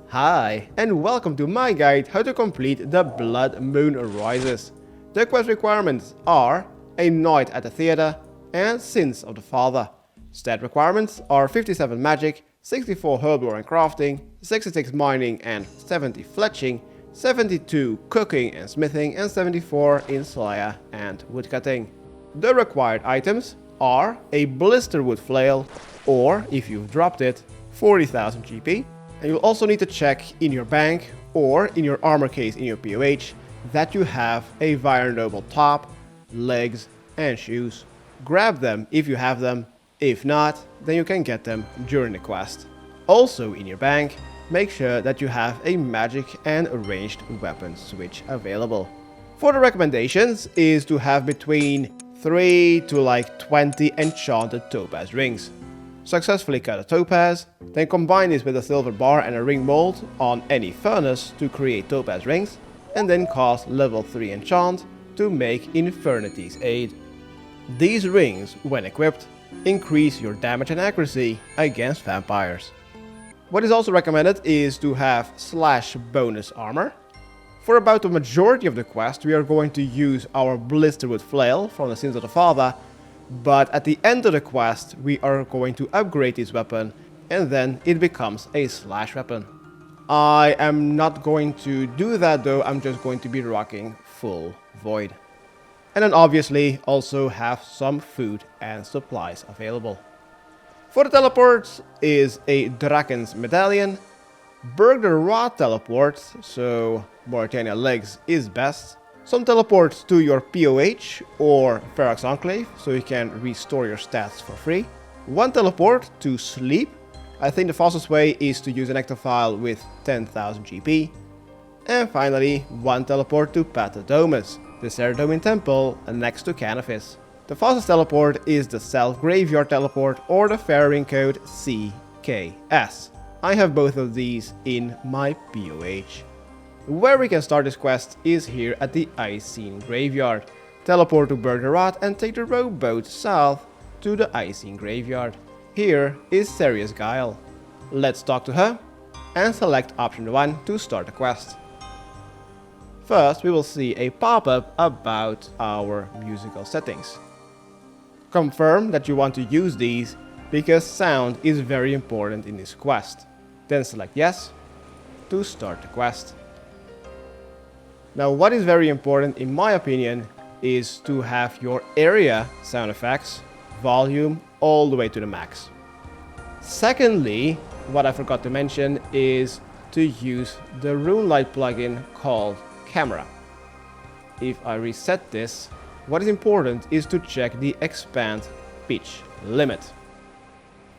Hi, and welcome to my guide how to complete the Blood Moon Rises. The quest requirements are a night at the theater and Sins of the Father. Stat requirements are 57 magic, 64 herblore and crafting, 66 mining and 70 fletching, 72 cooking and smithing, and 74 in slayer and woodcutting. The required items are a Blisterwood Flail, or if you've dropped it, 40,000 GP. And you'll also need to check in your bank or in your armor case in your POH that you have a Vyre Noble top, legs, and shoes. Grab them if you have them. If not, then you can get them during the quest. Also in your bank, make sure that you have a magic and ranged weapon switch available. For the recommendations is to have between 3 to 20 Enchanted Topaz rings. Successfully cut a topaz, then combine this with a silver bar and a ring mold on any furnace to create topaz rings, and then cast level 3 enchant to make Infernity's Aid. These rings, when equipped, increase your damage and accuracy against vampires. What is also recommended is to have slash bonus armor. For about the majority of the quest, we are going to use our Blisterwood Flail from the Sins of the Father, but at the end of the quest, we are going to upgrade this weapon, and then it becomes a slash weapon. I am not going to do that though, I'm just going to be rocking full void. And then obviously also have some food and supplies available. For the teleports is a Drakan's medallion, Burger Rod teleports, so Mauritania legs is best. Some teleports to your POH or Ferox Enclave, so you can restore your stats for free. One teleport to Slepe. I think the fastest way is to use an ectophail with 10,000 GP. And finally, one teleport to Paterdomus, the Ceredomin Temple next to Canifis. The fastest teleport is the South Graveyard teleport or the Faring code CKS. I have both of these in my POH. Where we can start this quest is here at the Icene Graveyard. Teleport to Burger Rod and take the rowboat south to the Icene Graveyard. Here is Serious Guile. Let's talk to her and select option 1 to start the quest. First we will see a pop-up about our musical settings. Confirm that you want to use these because sound is very important in this quest. Then select yes to start the quest. Now what is very important in my opinion is to have your area sound effects volume all the way to the max. Secondly, what I forgot to mention is to use the RuneLite plugin called Camera. If I reset this, what is important is to check the expand pitch limit.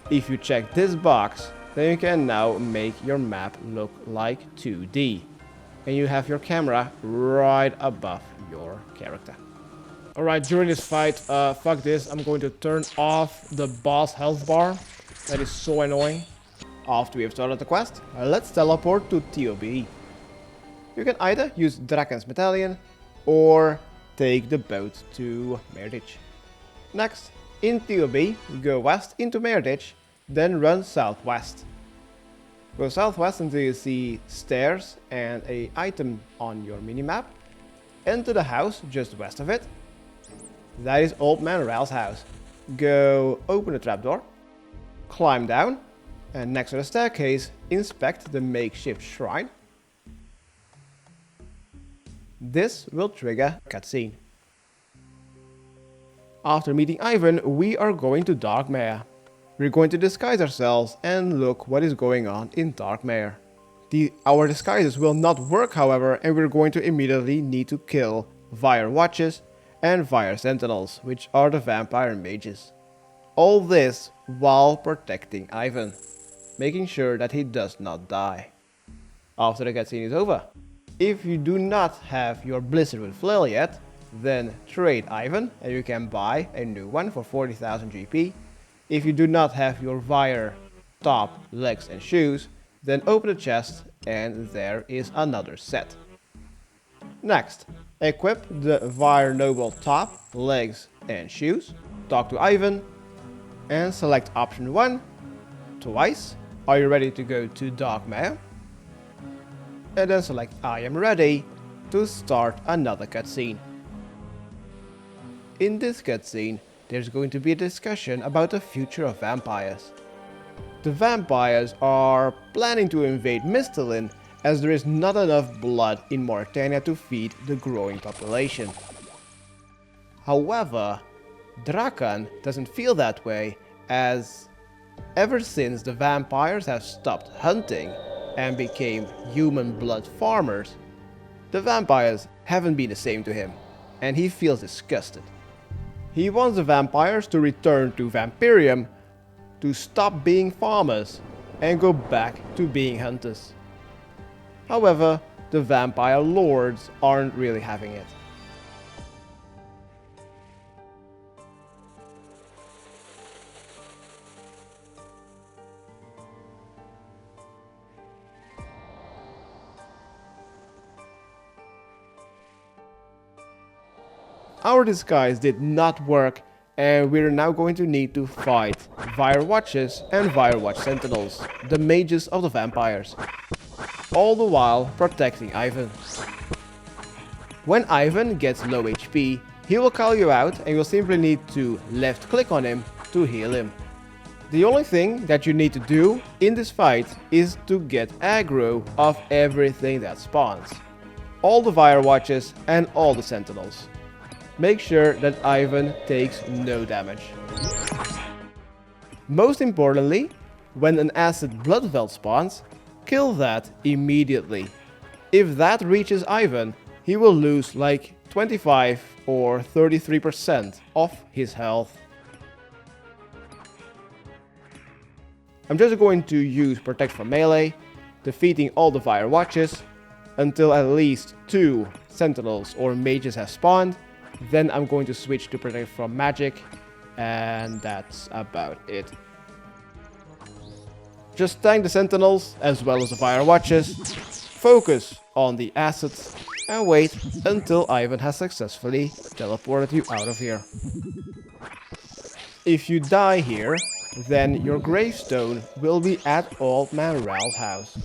If you check this box, then you can now make your map look like 2D. And you have your camera right above your character. Alright, during this fight, fuck this, I'm going to turn off the boss health bar. That is so annoying. After we have started the quest, let's teleport to TOB. You can either use Drakan's medallion or take the boat to Merditch. Next, in TOB, go west into Merditch, then run southwest. Go southwest until you see stairs and an item on your minimap. Enter the house just west of it. That is Old Man Ral's house. Go open the trapdoor, climb down, and next to the staircase, inspect the makeshift shrine. This will trigger a cutscene. After meeting Ivan, we are going to Darkmere. We're going to disguise ourselves and look what is going on in Darkmere. Our disguises will not work however, and we're going to immediately need to kill Vyre Watches and Vyre Sentinels, which are the vampire mages. All this while protecting Ivan, making sure that he does not die. After the cutscene is over, if you do not have your Blisterwood Flail yet, then trade Ivan and you can buy a new one for 40,000 GP. If you do not have your Vyre top, legs and shoes, then open the chest and there is another set. Next, equip the Vyre Noble top, legs and shoes. Talk to Ivan and select option 1 twice. Are you ready to go to Darkmere? and then select I am ready to start another cutscene. In this cutscene, there's going to be a discussion about the future of vampires. The vampires are planning to invade Mistalin as there is not enough blood in Mauritania to feed the growing population. However, Drakan doesn't feel that way, as ever since the vampires have stopped hunting and became human blood farmers, the vampires haven't been the same to him, and he feels disgusted. He wants the vampires to return to Vampirium to stop being farmers and go back to being hunters. However, the vampire lords aren't really having it. Our disguise did not work, and we're now going to need to fight Vyre Watches and Vyre Watch Sentinels, the mages of the vampires, all the while protecting Ivan. When Ivan gets low HP, he will call you out and you'll simply need to left click on him to heal him. The only thing that you need to do in this fight is to get aggro of everything that spawns. All the Vyre Watches and all the Sentinels. Make sure that Ivan takes no damage. Most importantly, when an acid bloodveld spawns, kill that immediately. If that reaches Ivan, he will lose like 25 or 33% of his health. I'm just going to use Protect from melee, defeating all the Vyre Watches until at least 2 Sentinels or Mages have spawned. Then I'm going to switch to Protect from magic, and that's about it. Just tank the Sentinels as well as the Vyre Watches, focus on the assets, and wait until Ivan has successfully teleported you out of here. If you die here, then your gravestone will be at Old Man Ral's house.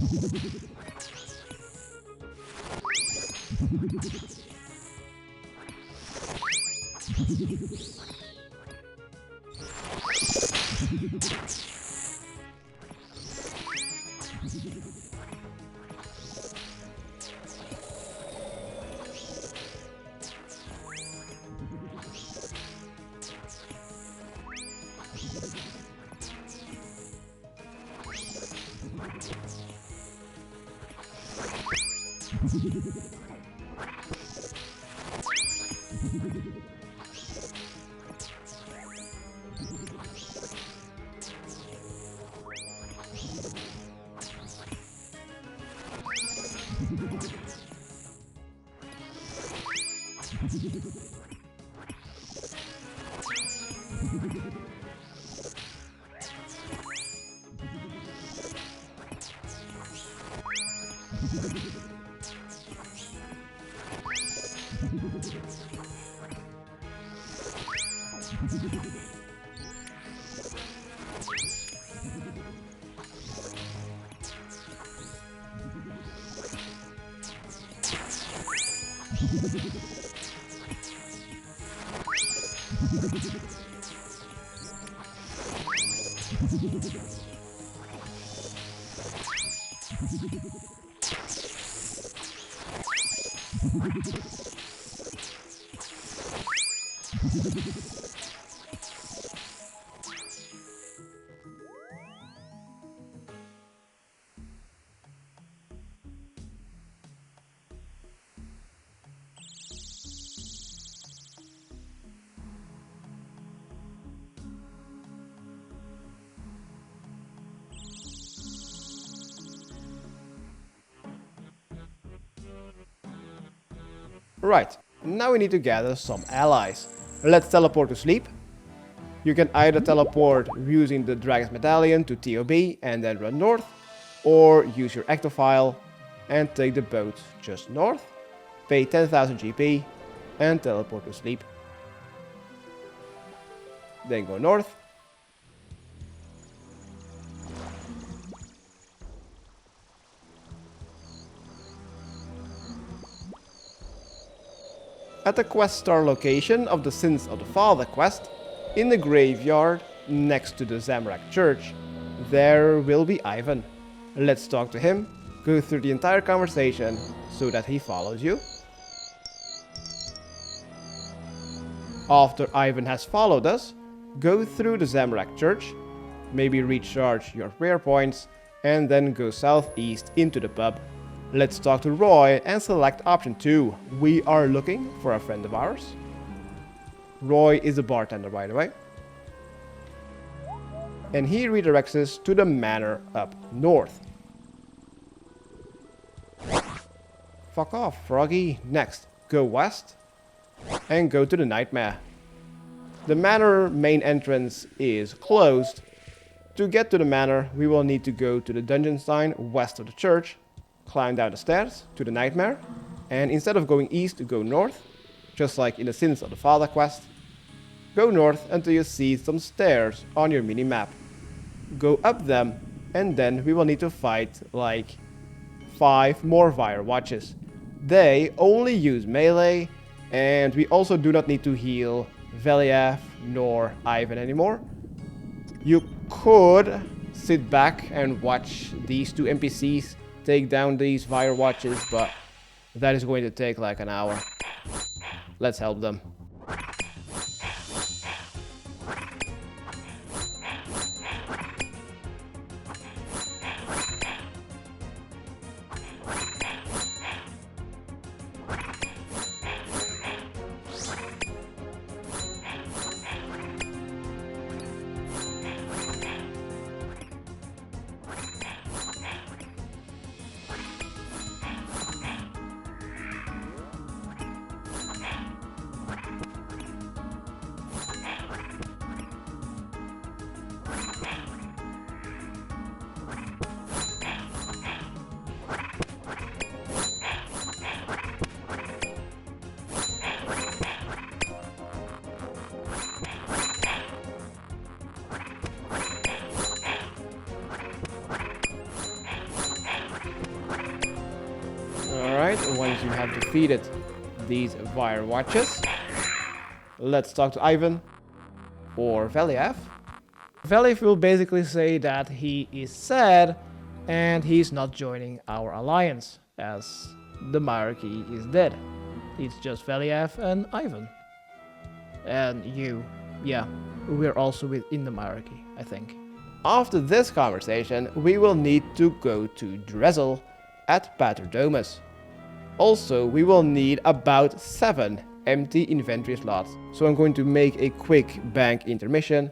Right, now we need to gather some allies. Let's teleport to Slepe. You can either teleport using the Dragon's Medallion to TOB and then run north, or use your ectophail and take the boat just north, pay 10,000 GP and teleport to Slepe. Then go north. At the quest star location of the Sins of the Father quest, in the graveyard next to the Zamorak church, there will be Ivan. Let's talk to him, go through the entire conversation so that he follows you. After Ivan has followed us, go through the Zamorak church, maybe recharge your prayer points, and then go southeast into the pub. Let's talk to Roy and select option 2. We are looking for a friend of ours. Roy is a bartender, by the way. And he redirects us to the manor up north. Fuck off, Froggy. Next, go west and go to the Nightmare. The manor main entrance is closed. To get to the manor, we will need to go to the dungeon sign west of the church, climb down the stairs to the Nightmare, and instead of going east, go north, just like in the Sins of the Father quest. Go north until you see some stairs on your mini-map. Go up them, and then we will need to fight like 5 more Vyre watches. They only use melee, and we also do not need to heal Veliath nor Ivan anymore. You could sit back and watch these 2 NPCs take down these Vyre watches, but that is going to take like an hour. Let's help them. Once you have defeated these Vyre watches, let's talk to Ivan or Veliath. Veliath will basically say that he is sad and he's not joining our alliance as the monarchy is dead. It's just Veliath and Ivan. And you. Yeah, we're also within the monarchy, I think. After this conversation, we will need to go to Drizzle at Paterdomus. Also, we will need about 7 empty inventory slots. So I'm going to make a quick bank intermission,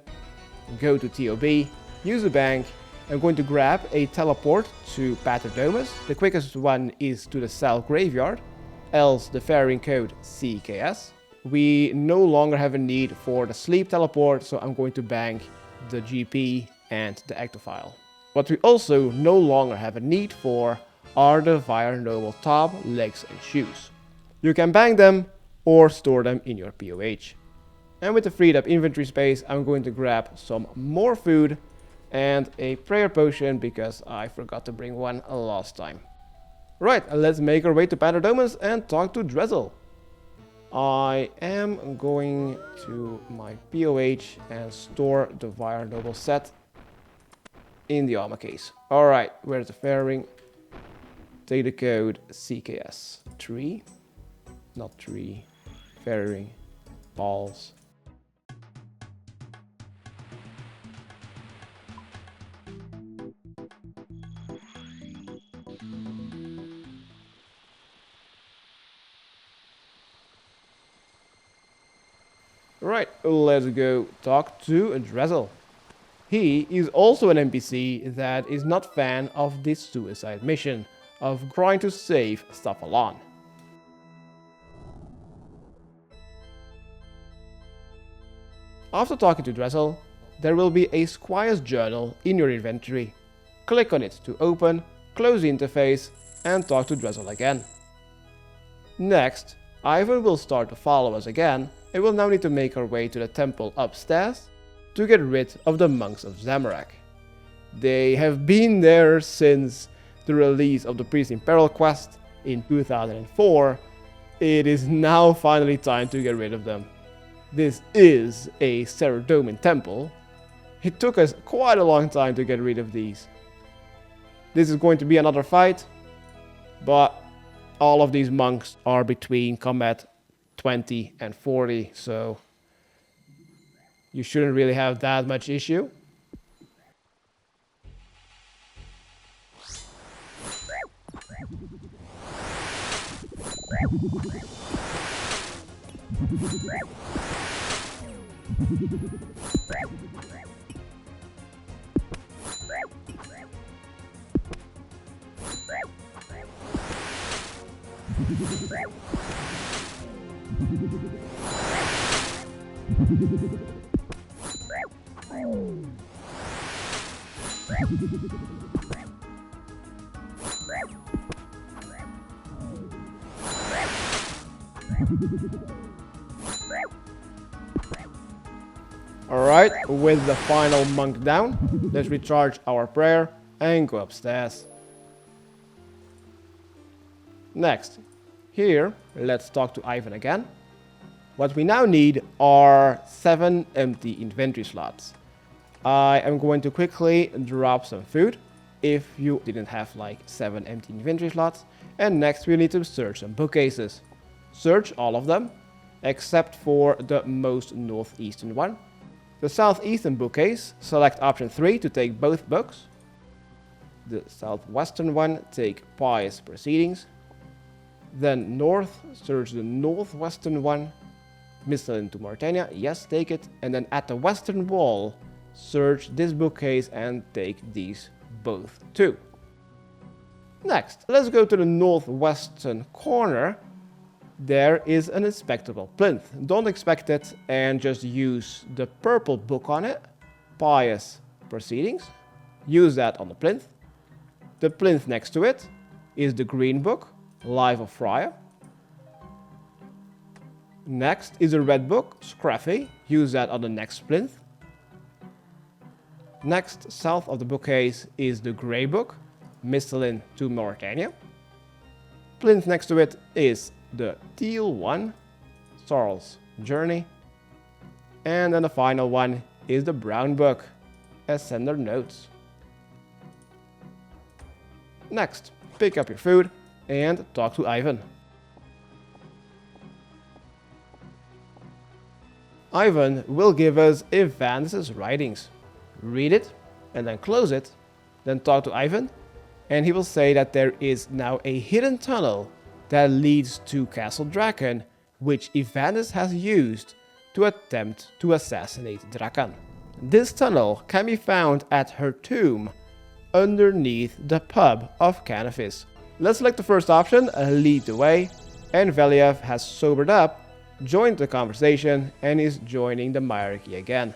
go to TOB, use the bank. I'm going to grab a teleport to Paterdomus. The quickest one is to the Cell Graveyard, else the faring code CKS. We no longer have a need for the Slepe teleport, so I'm going to bank the GP and the ectophail. What we also no longer have a need for are the Vyre Noble top, legs and shoes. You can bank them or store them in your POH. And with the freed up inventory space, I'm going to grab some more food and a prayer potion because I forgot to bring one last time. Right, let's make our way to Paterdomus and talk to Drizzle. I am going to my POH and store the Vyre Noble set in the armor case. Alright, where's the fairing? Take the code CKS 3, not 3, fairing, balls. Right, let's go talk to Drizzle. He is also an NPC that is not a fan of this suicide mission of trying to save stuff alone. After talking to Drizzle, there will be a Squire's Journal in your inventory. Click on it to open, close the interface, and talk to Drizzle again. Next, Ivan will start to follow us again, and we'll now need to make our way to the temple upstairs to get rid of the monks of Zamorak. They have been there since the release of the Priest in Peril quest in 2004, It is now finally time to get rid of them. This is a Ceredomin temple. It took us quite a long time to get rid of these. This is going to be another fight, but all of these monks are between combat 20 and 40, so you shouldn't really have that much issue. Alright, with the final monk down, let's recharge our prayer and go upstairs. Next, here, let's talk to Ivan again. What we now need are 7 empty inventory slots. I am going to quickly drop some food if you didn't have like 7 empty inventory slots. And next we need to search some bookcases. Search all of them, except for the most northeastern one. The southeastern bookcase, select option 3 to take both books. The southwestern one, take Pious Proceedings. Then north, search the northwestern one. Medallion to Mauritania, yes, take it. And then at the western wall, search this bookcase and take these both too. Next, let's go to the northwestern corner. There is an inspectable plinth. Don't expect it and just use the purple book on it. Pious Proceedings. Use that on the plinth. The plinth next to it is the green book, Life of Friar. Next is a red book, Scruffy. Use that on the next plinth. Next, south of the bookcase is the grey book, Medallion to Mauritania. Plinth next to it is the teal one, Charles' Journey. And then the final one is the brown book, Ascender Notes. Next, pick up your food and talk to Ivan. Ivan will give us Evanes's writings. Read it, and then close it, then talk to Ivan, and he will say that there is now a hidden tunnel that leads to Castle Drakan, which Evanes has used to attempt to assassinate Drakan. This tunnel can be found at her tomb underneath the pub of Canifis. Let's select the first option, lead the way, and Veliev has sobered up, joined the conversation, and is joining the hierarchy again.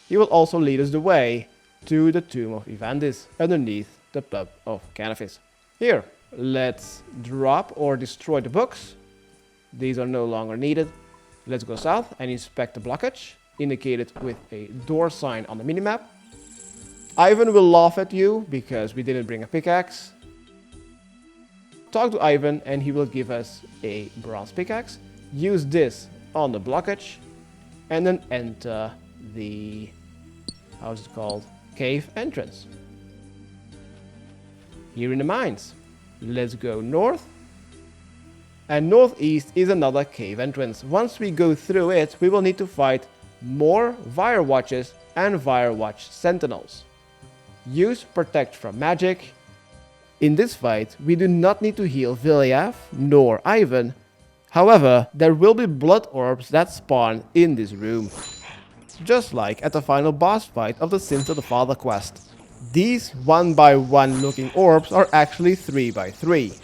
He will also lead us the way to the tomb of Evanes underneath the pub of Canifis. Here, let's drop or destroy the books. These are no longer needed. Let's go south and inspect the blockage, indicated with a door sign on the minimap. Ivan will laugh at you because we didn't bring a pickaxe. Talk to Ivan and he will give us a bronze pickaxe. Use this on the blockage and then enter the, how's it called, cave entrance. Here in the mines, let's go north. And northeast is another cave entrance. Once we go through it, we will need to fight more Vyre Watches and Vyre Watch Sentinels. Use Protect from Magic. In this fight, we do not need to heal Veliev nor Ivan. However, there will be blood orbs that spawn in this room. Just like at the final boss fight of the Sins of the Father quest. These 1x1 looking orbs are actually 3x3.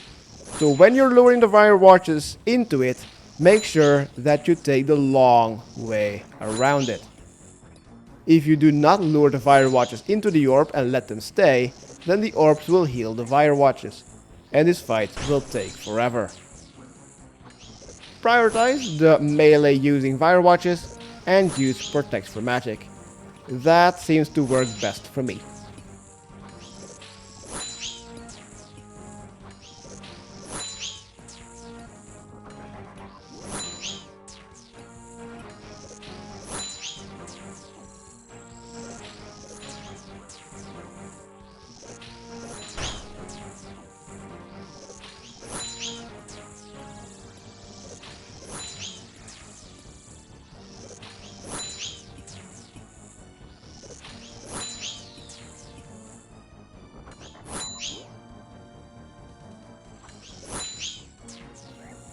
So when you're luring the Vyre Watches into it, make sure that you take the long way around it. If you do not lure the Vyre Watches into the orb and let them stay, then the orbs will heal the Vyre Watches, and this fight will take forever. Prioritize the melee using Vyre Watches and use Protect for Magic. That seems to work best for me.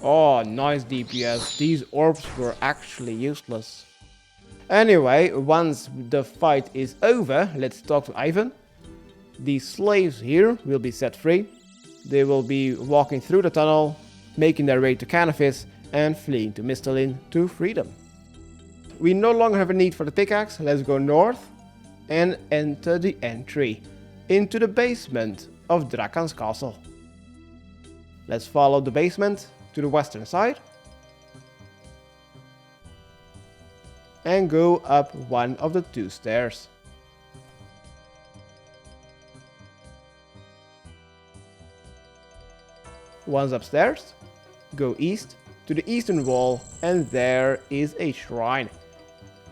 Oh, nice DPS. These orbs were actually useless. Anyway, once the fight is over, let's talk to Ivan. These slaves here will be set free. They will be walking through the tunnel, making their way to Canifis, and fleeing to Misthalin to freedom. We no longer have a need for the pickaxe. Let's go north and enter the entry into the basement of Drakan's castle. Let's follow the basement to the western side and go up one of the two stairs. Once upstairs, go east to the eastern wall, and there is a shrine.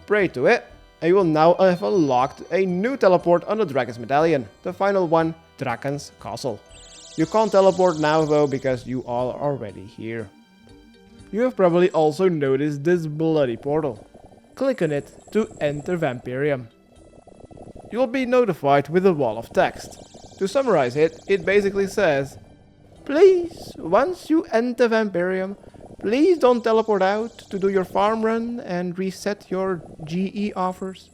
Pray to it, and you will now have unlocked a new teleport on the Dragon's Medallion, the final one, Drakan's Castle. You can't teleport now though, because you are already here. You have probably also noticed this bloody portal. Click on it to enter Vampirium. You will be notified with a wall of text. To summarize it, it basically says, please, once you enter Vampirium, please don't teleport out to do your farm run and reset your GE offers.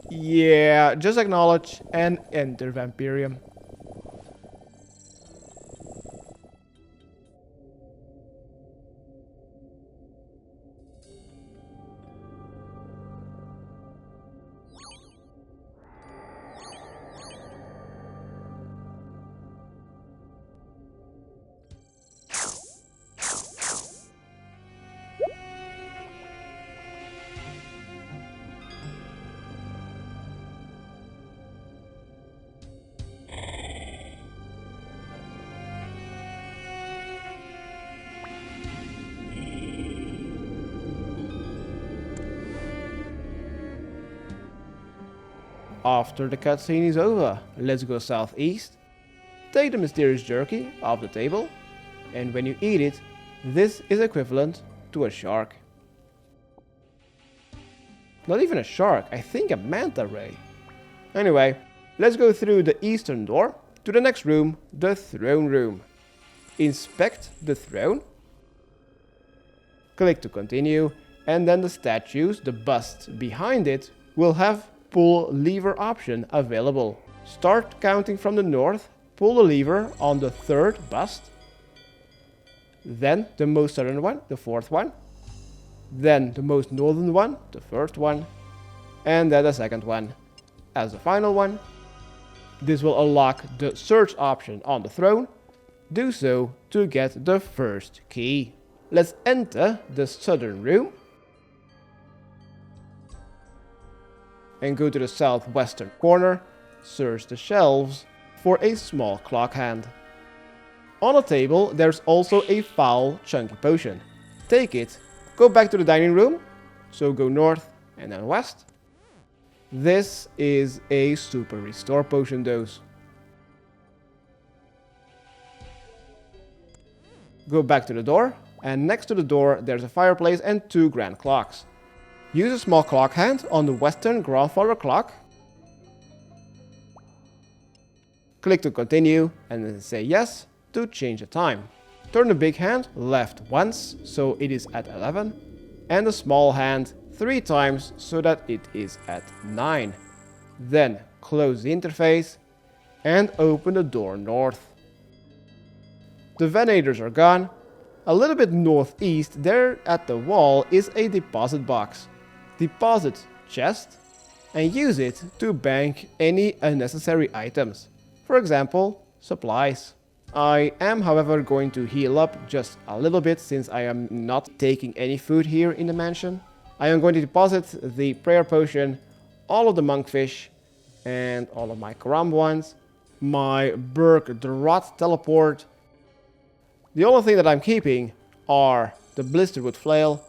Yeah, just acknowledge and enter Vampirium. After the cutscene is over, let's go southeast, take the mysterious jerky off the table, and when you eat it, this is equivalent to a shark. Not even a shark, I think a manta ray. Anyway, let's go through the eastern door to the next room, the throne room. Inspect the throne, click to continue, and then the statues, the bust behind it, will have pull lever option available. Start counting from the north, pull the lever on the third bust, then the most southern one, the fourth one, then the most northern one, the first one, and then the second one as the final one. This will unlock the search option on the throne. Do so to get the first key. Let's enter the southern room and go to the southwestern corner, search the shelves for a small clock hand. On a table there's also a foul chunky potion. Take it, go back to the dining room, so go north and then west. This is a super restore potion dose. Go back to the door, and next to the door there's a fireplace and two grand clocks. Use a small clock hand on the western grandfather clock. Click to continue and then say yes to change the time. Turn the big hand left once so it is at 11 and the small hand 3 times so that it is at 9. Then close the interface and open the door north. The venators are gone. A little bit northeast there at the wall is a deposit box. Deposit chest and use it to bank any unnecessary items. For example, supplies. I am however going to heal up just a little bit since I am not taking any food here in the mansion. I am going to deposit the prayer potion, all of the monkfish and all of my Karam ones, my Berk the Rot teleport. The only thing that I'm keeping are the Blisterwood Flail,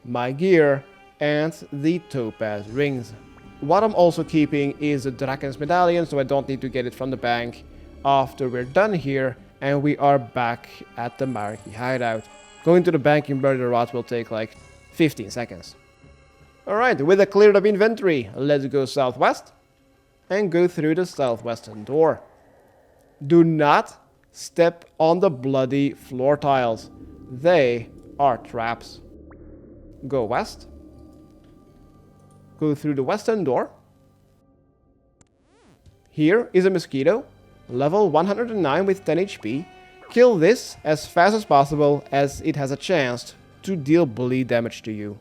my gear and the Topaz rings. What I'm also keeping is the Drakan's medallion, so I don't need to get it from the bank after we're done here and we are back at the Mariki hideout. Going to the bank in Bury the Rot will take like 15 seconds. Alright, with a cleared up inventory, let's go southwest and go through the southwestern door. Do not step on the bloody floor tiles. They are traps. Go west. Go through the western door. Here is a mosquito, level 109 with 10 HP. Kill this as fast as possible, as it has a chance to deal bleed damage to you.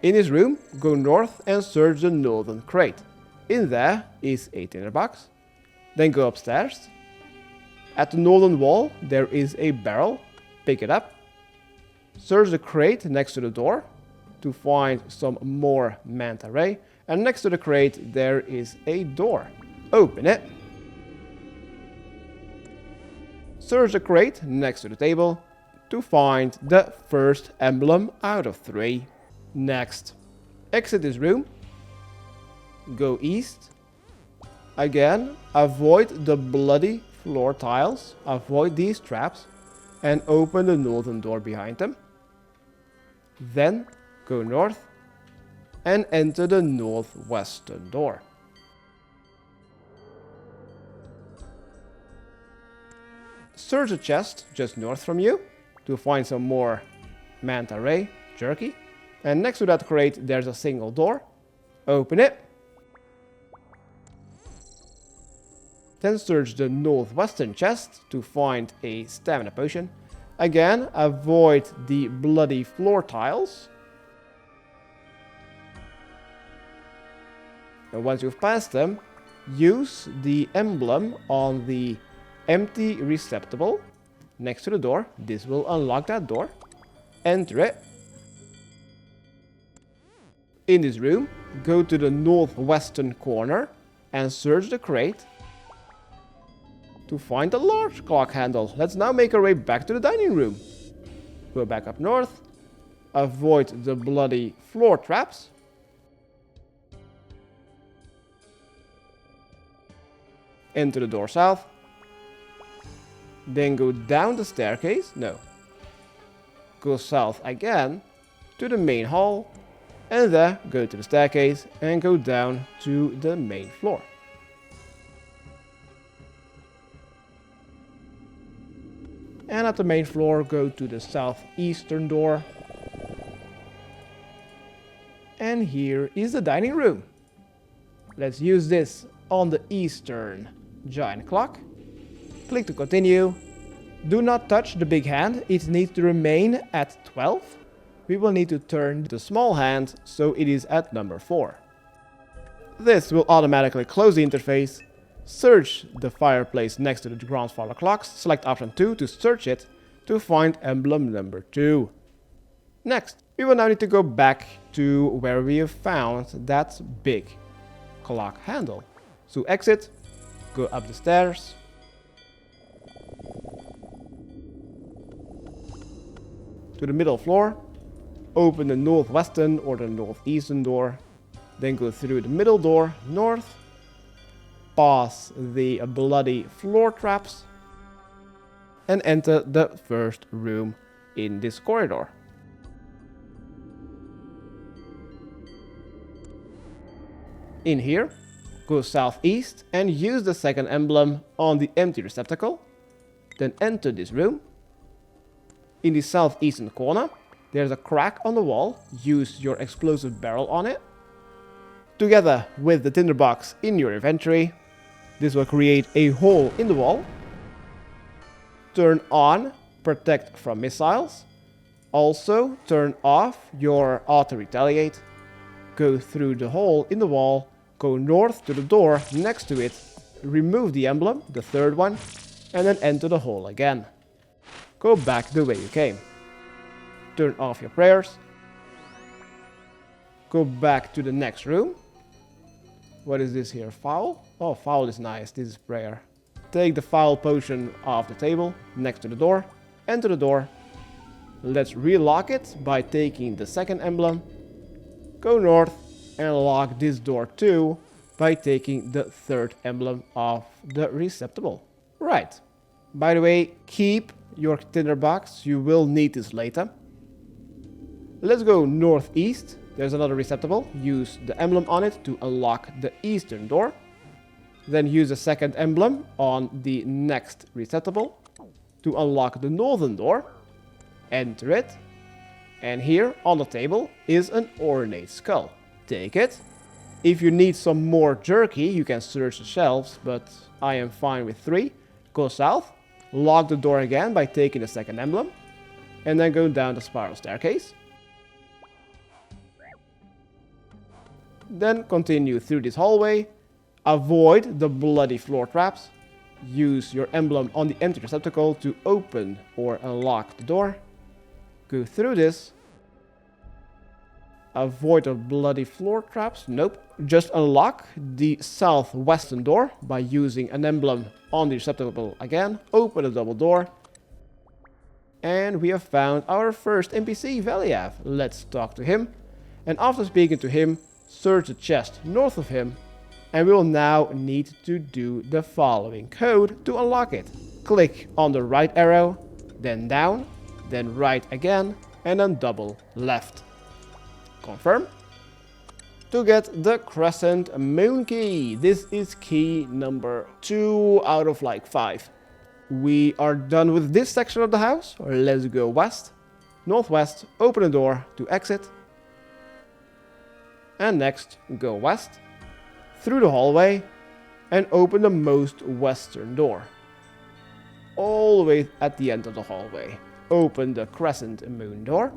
In this room, go north and search the northern crate. In there is a tinderbox. Then go upstairs. At the northern wall, there is a barrel. Pick it up. Search the crate next to the door to find some more manta ray. And next to the crate, there is a door. Open it. Search the crate next to the table to find the first emblem out of 3. Next, exit this room. Go east. Again, avoid the bloody floor tiles. Avoid these traps. And open the northern door behind them. Then, go north. And enter the northwestern door. Search a chest just north from you to find some more manta ray jerky. And next to that crate there's a single door. Open it. Then search the northwestern chest to find a stamina potion. Again, avoid the bloody floor tiles. And once you've passed them, use the emblem on the empty receptacle next to the door. This will unlock that door. Enter it. In this room, go to the northwestern corner and search the crate to find a large clock handle. Let's now make our way back to the dining room. Go back up north. Avoid the bloody floor traps. Enter the door south. Then go down the staircase. No. Go south again to the main hall. And there go to the staircase and go down to the main floor. And at the main floor, go to the southeastern door. And here is the dining room. Let's use this on the eastern giant clock. Click to continue. Do not touch the big hand, it needs to remain at 12. We will need to turn the small hand so it is at number 4. This will automatically close the interface. Search the fireplace next to the grandfather clocks. Select option 2 to search it to find emblem number 2. Next, we will now need to go back to where we have found that big clock handle. So exit, go up the stairs. To the middle floor. Open the northwestern or the northeastern door. Then go through the middle door north. Pass the bloody floor traps. And enter the first room in this corridor. In here, go southeast and use the second emblem on the empty receptacle. Then enter this room. In the southeastern corner, there's a crack on the wall. Use your explosive barrel on it. Together with the tinderbox in your inventory, this will create a hole in the wall. Turn on Protect from Missiles. Also, turn off your Auto Retaliate. Go through the hole in the wall. Go north to the door next to it. Remove the emblem, the third one, and then enter the hole again. Go back the way you came. Turn off your prayers. Go back to the next room. What is this here? Foul? Oh, foul is nice. This is prayer. Take the foul potion off the table next to the door. Enter the door. Let's relock it by taking the second emblem. Go north and lock this door too by taking the third emblem off the receptacle. Right. By the way, keep your tinderbox. You will need this later. Let's go northeast. There's another receptacle. Use the emblem on it to unlock the eastern door. Then use the second emblem on the next receptacle to unlock the northern door. enter it. And here on the table is an ornate skull. Take it. If you need some more jerky, you can search the shelves, but I am fine with 3. Go south, lock the door again by taking the second emblem, and then go down the spiral staircase. Then continue through this hallway, avoid the bloody floor traps, use your emblem on the empty receptacle to open or unlock the door. Go through this. Avoid the bloody floor traps. Nope. Just unlock the southwestern door by using an emblem on the receptacle again. Open the double door. And we have found our first NPC, Veliav. Let's talk to him. And after speaking to him, search the chest north of him. And we will now need to do the following code to unlock it. Click on the right arrow, then down, then right again, and then double left. Confirm. To get the Crescent Moon Key. This is key number 2 out of like 5. We are done with this section of the house. Let's go west. Northwest, open the door to exit. And next, go west. Through the hallway. And open the most western door. All the way at the end of the hallway. Open the Crescent Moon door.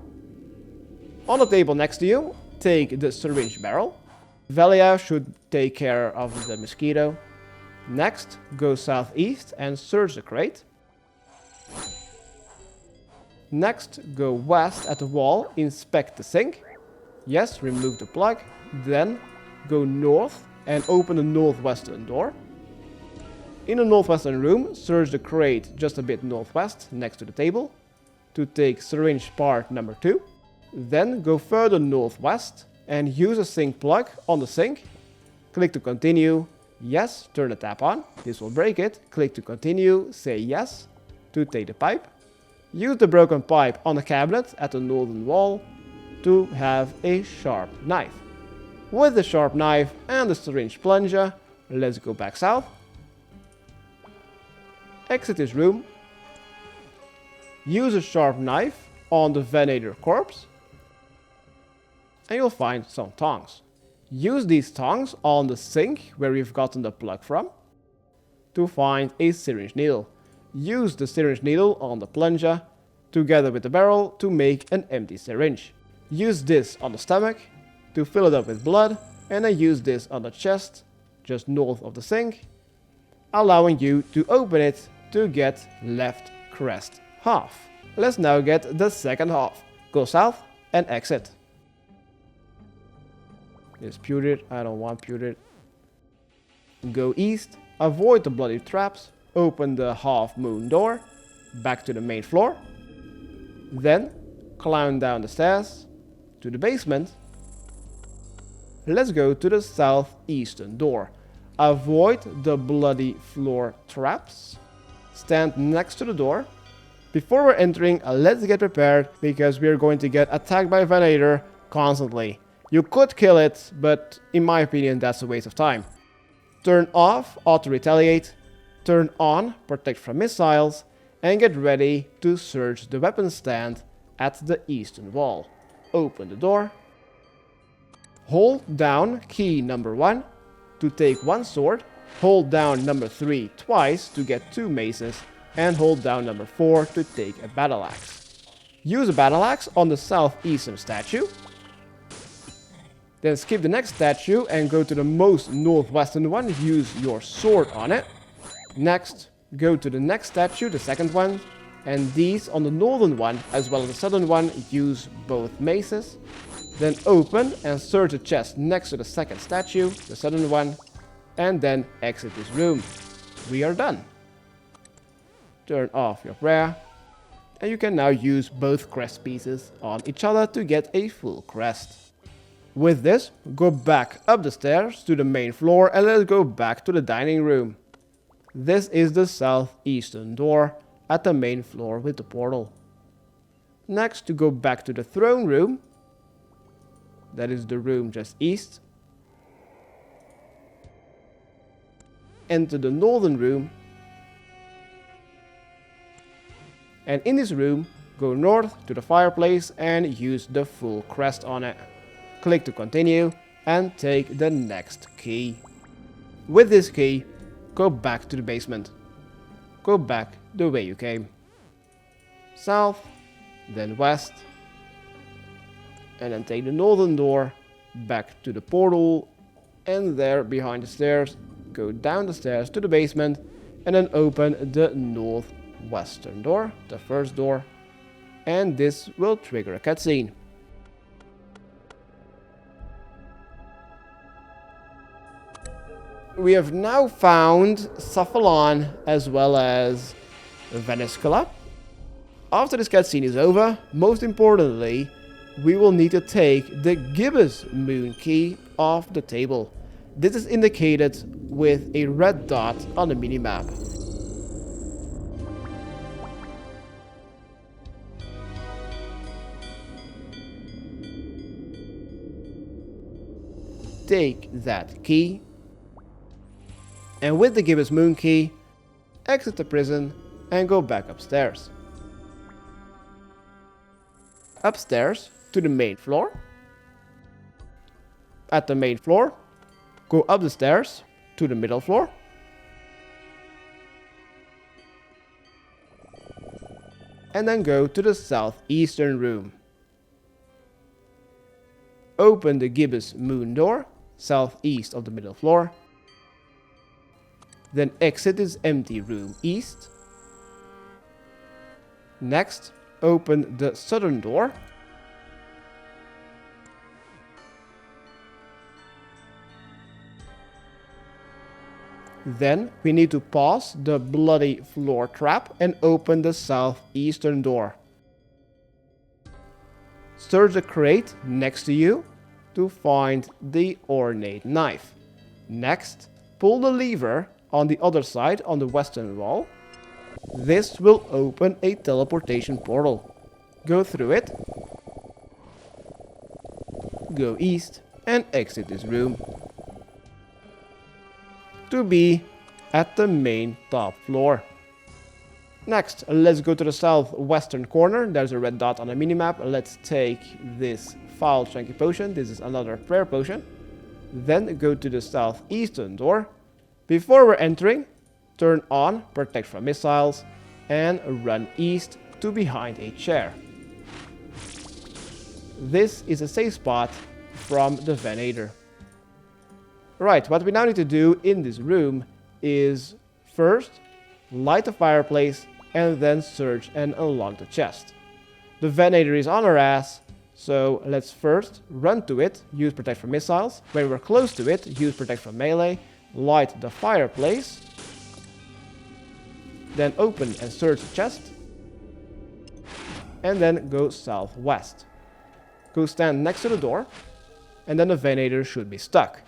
On the table next to you, take the syringe barrel. Velia should take care of the mosquito. Next, go southeast and search the crate. Next, go west at the wall, inspect the sink. Yes, remove the plug. Then, go north and open the northwestern door. In the northwestern room, search the crate just a bit northwest, next to the table, to take syringe part number 2. Then go further northwest and use a sink plug on the sink. Click to continue. Yes, turn the tap on. This will break it. Click to continue. Say yes to take the pipe. Use the broken pipe on the cabinet at the northern wall to have a sharp knife. With the sharp knife and the syringe plunger, let's go back south. Exit this room. Use a sharp knife on the Venator corpse. And you'll find some tongs. Use these tongs on the sink where we've gotten the plug from to find a syringe needle. Use the syringe needle on the plunger together with the barrel to make an empty syringe. Use this on the stomach to fill it up with blood, and then use this on the chest just north of the sink, allowing you to open it to get left crest half. Let's now get the second half. Go south and exit. It's pewtered. I don't want pewtered. Go east. Avoid the bloody traps. Open the half moon door. Back to the main floor. Then climb down the stairs to the basement. Let's go to the southeastern door. Avoid the bloody floor traps. Stand next to the door. Before we're entering, let's get prepared because we're going to get attacked by Venator constantly. You could kill it, but in my opinion that's a waste of time. Turn off Auto Retaliate, turn on Protect from Missiles, and get ready to search the weapon stand at the eastern wall. Open the door. Hold down key number 1 to take 1 sword, hold down number 3 twice to get 2 maces, and hold down number 4 to take a battle axe. Use a battle axe on the southeastern statue. Then skip the next statue and go to the most northwestern one. Use your sword on it. Next, go to the next statue, the second one. And these on the northern one as well as the southern one, use both maces. Then open and search the chest next to the second statue, the southern one. And then exit this room. We are done. Turn off your prayer. And you can now use both crest pieces on each other to get a full crest. With this, go back up the stairs to the main floor and let's go back to the dining room. This is the southeastern door at the main floor with the portal. Next, to go back to the throne room. That is the room just east. Enter the northern room. And in this room, Go north to the fireplace and use the full crest on it. Click to continue and take the next key. With this key, go back to the basement. Go back the way you came. South, then west, and then take the northern door back to the portal, and there behind the stairs, go down the stairs to the basement, and then open the northwestern door, the first door, and this will trigger a cutscene. We have now found Cephalon as well as Veniscula. After this cutscene is over, most importantly, we will need to take the Gibbous Moon Key off the table. This is indicated with a red dot on the minimap. Take that key, and with the Gibbous Moon Key, exit the prison and go back upstairs. Upstairs to the main floor. At the main floor, go up the stairs to the middle floor. And then go to the southeastern room. Open the Gibbous Moon door, southeast of the middle floor. Then exit this empty room east. Next, open the southern door. Then we need to pause the bloody floor trap and open the southeastern door. Search the crate next to you to find the ornate knife. Next, pull the lever on the other side on the western wall. This will open a teleportation portal. Go through it. Go east and exit this room. To be at the main top floor. Next, let's go to the southwestern corner. There's a red dot on the minimap. Let's take this foul chunky potion. This is another prayer potion. Then go to the southeastern door. Before we're entering, turn on Protect from Missiles and run east to behind a chair. This is a safe spot from the Venator. Right, what we now need to do in this room is first light the fireplace and then search and unlock the chest. The Venator is on our ass, so let's first run to it, use Protect from Missiles. When we're close to it, use Protect from Melee, light the fireplace, then open and search the chest, and then go southwest. Go stand next to the door, and then the Venator should be stuck.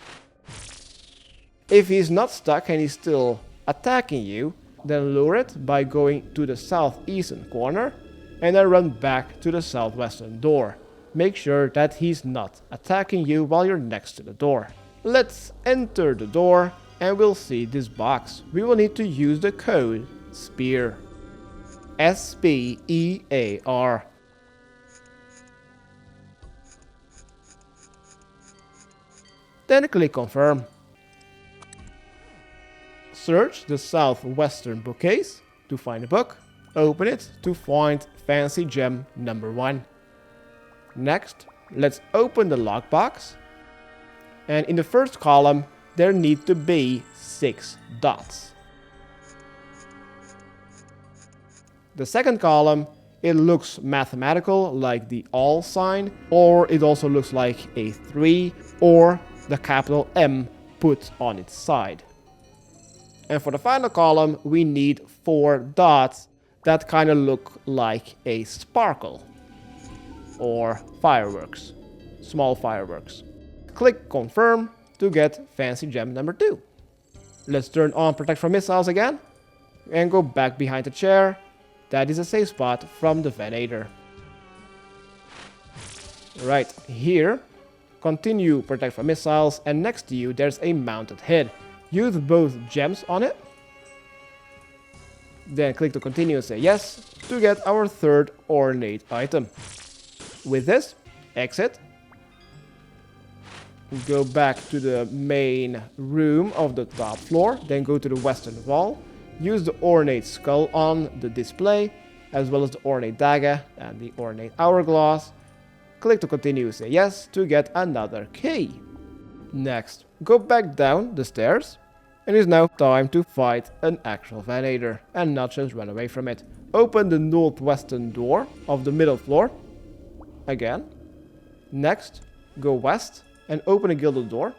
If he's not stuck and he's still attacking you, then lure it by going to the southeastern corner and then run back to the southwestern door. Make sure that he's not attacking you while you're next to the door. Let's enter the door and we'll see this box. We will need to use the code SPEAR. S-P-E-A-R. Then click confirm. Search the southwestern bookcase to find a book. Open it to find fancy gem number 1. Next, let's open the lockbox. And in the first column, there need to be 6 dots. The second column, it looks mathematical like the all sign, or it also looks like a 3 or the capital M put on its side. And for the final column, we need 4 dots that kind of look like a sparkle or fireworks, small fireworks. Click confirm to get fancy gem number 2. Let's turn on Protect from Missiles again and go back behind the chair. That is a safe spot from the Venator. Right here, continue Protect from Missiles, and next to you there's a mounted head. Use both gems on it. Then click to continue and say yes to get our third ornate item. With this, exit. Go back to the main room of the top floor, then go to the western wall. Use the ornate skull on the display, as well as the ornate dagger and the ornate hourglass. Click to continue, say yes to get another key. Next, go back down the stairs, and it is now time to fight an actual Venator and not just run away from it. Open the northwestern door of the middle floor. Again. Next, go west and open a gilded door.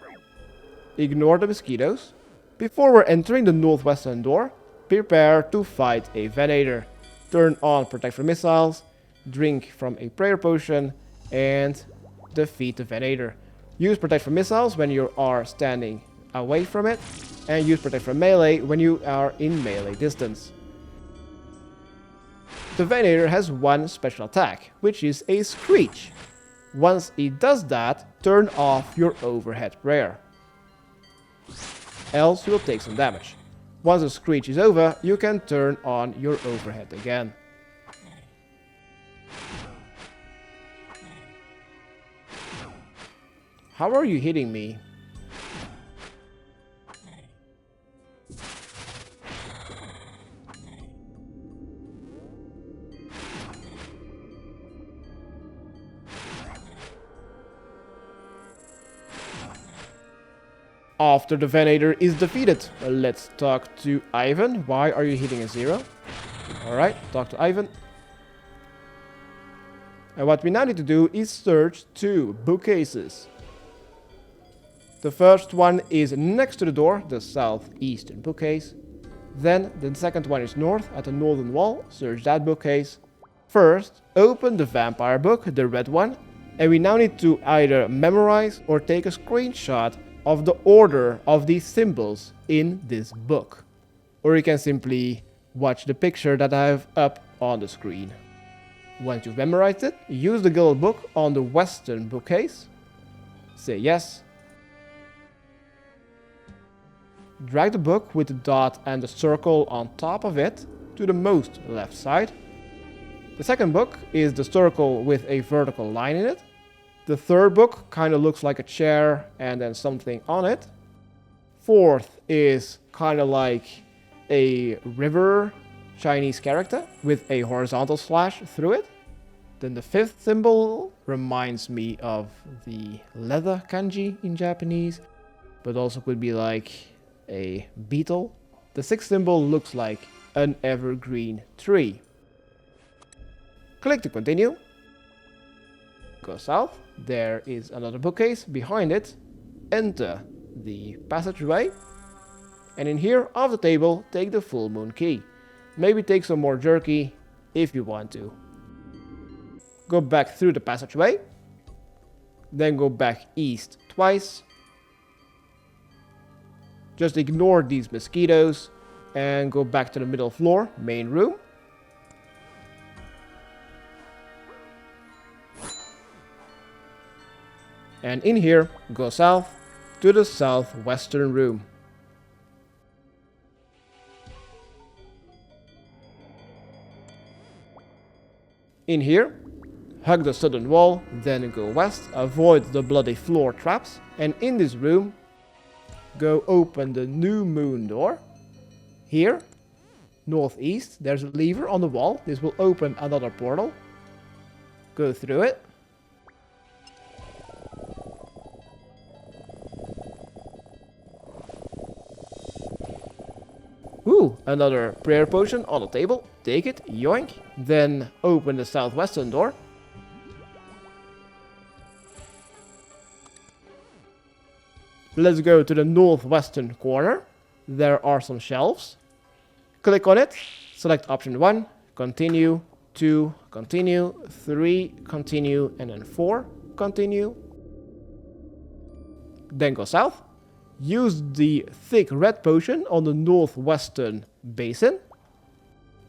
Ignore the mosquitoes. Before we're entering the northwestern door, prepare to fight a Venator. Turn on Protect from Missiles, drink from a prayer potion, and defeat the Venator. Use Protect from Missiles when you are standing away from it, and use Protect from Melee when you are in melee distance. The Venator has one special attack, which is a Screech. Once it does that, turn off your overhead prayer. Else you will take some damage. Once the Screech is over, you can turn on your overhead again. How are you hitting me? After the Venator is defeated, let's talk to Ivan. Why are you hitting a 0? Alright, talk to Ivan. And what we now need to do is search 2 bookcases. The first one is next to the door, the southeastern bookcase. Then the second one is north at the northern wall, search that bookcase. First, open the vampire book, the red one. And we now need to either memorize or take a screenshot of the order of these symbols in this book. Or you can simply watch the picture that I have up on the screen. Once you've memorized it, use the gilded book on the western bookcase. Say yes. Drag the book with the dot and the circle on top of it to the most left side. The second book is the circle with a vertical line in it. The third book kind of looks like a chair and then something on it. Fourth is kind of like a river Chinese character with a horizontal slash through it. Then the fifth symbol reminds me of the leather kanji in Japanese, but also could be like a beetle. The sixth symbol looks like an evergreen tree. Click to continue. Go south. There is another bookcase. Behind it, enter the passageway. And in here, off the table, take the full moon key. Maybe take some more jerky if you want to. Go back through the passageway. Then go back east twice. Just ignore these mosquitoes and go back to the middle floor, main room. And in here, go south to the southwestern room. In here, hug the southern wall, then go west, avoid the bloody floor traps, and in this room, go open the new moon door. Here, northeast, there's a lever on the wall. This will open another portal. Go through it. Ooh, another prayer potion on the table. Take it, yoink. Then open the southwestern door. Let's go to the northwestern corner. There are some shelves. Click on it. Select option 1. Continue. 2. Continue. 3. Continue. And then 4. Continue. Then go south. Use the thick red potion on the northwestern basin.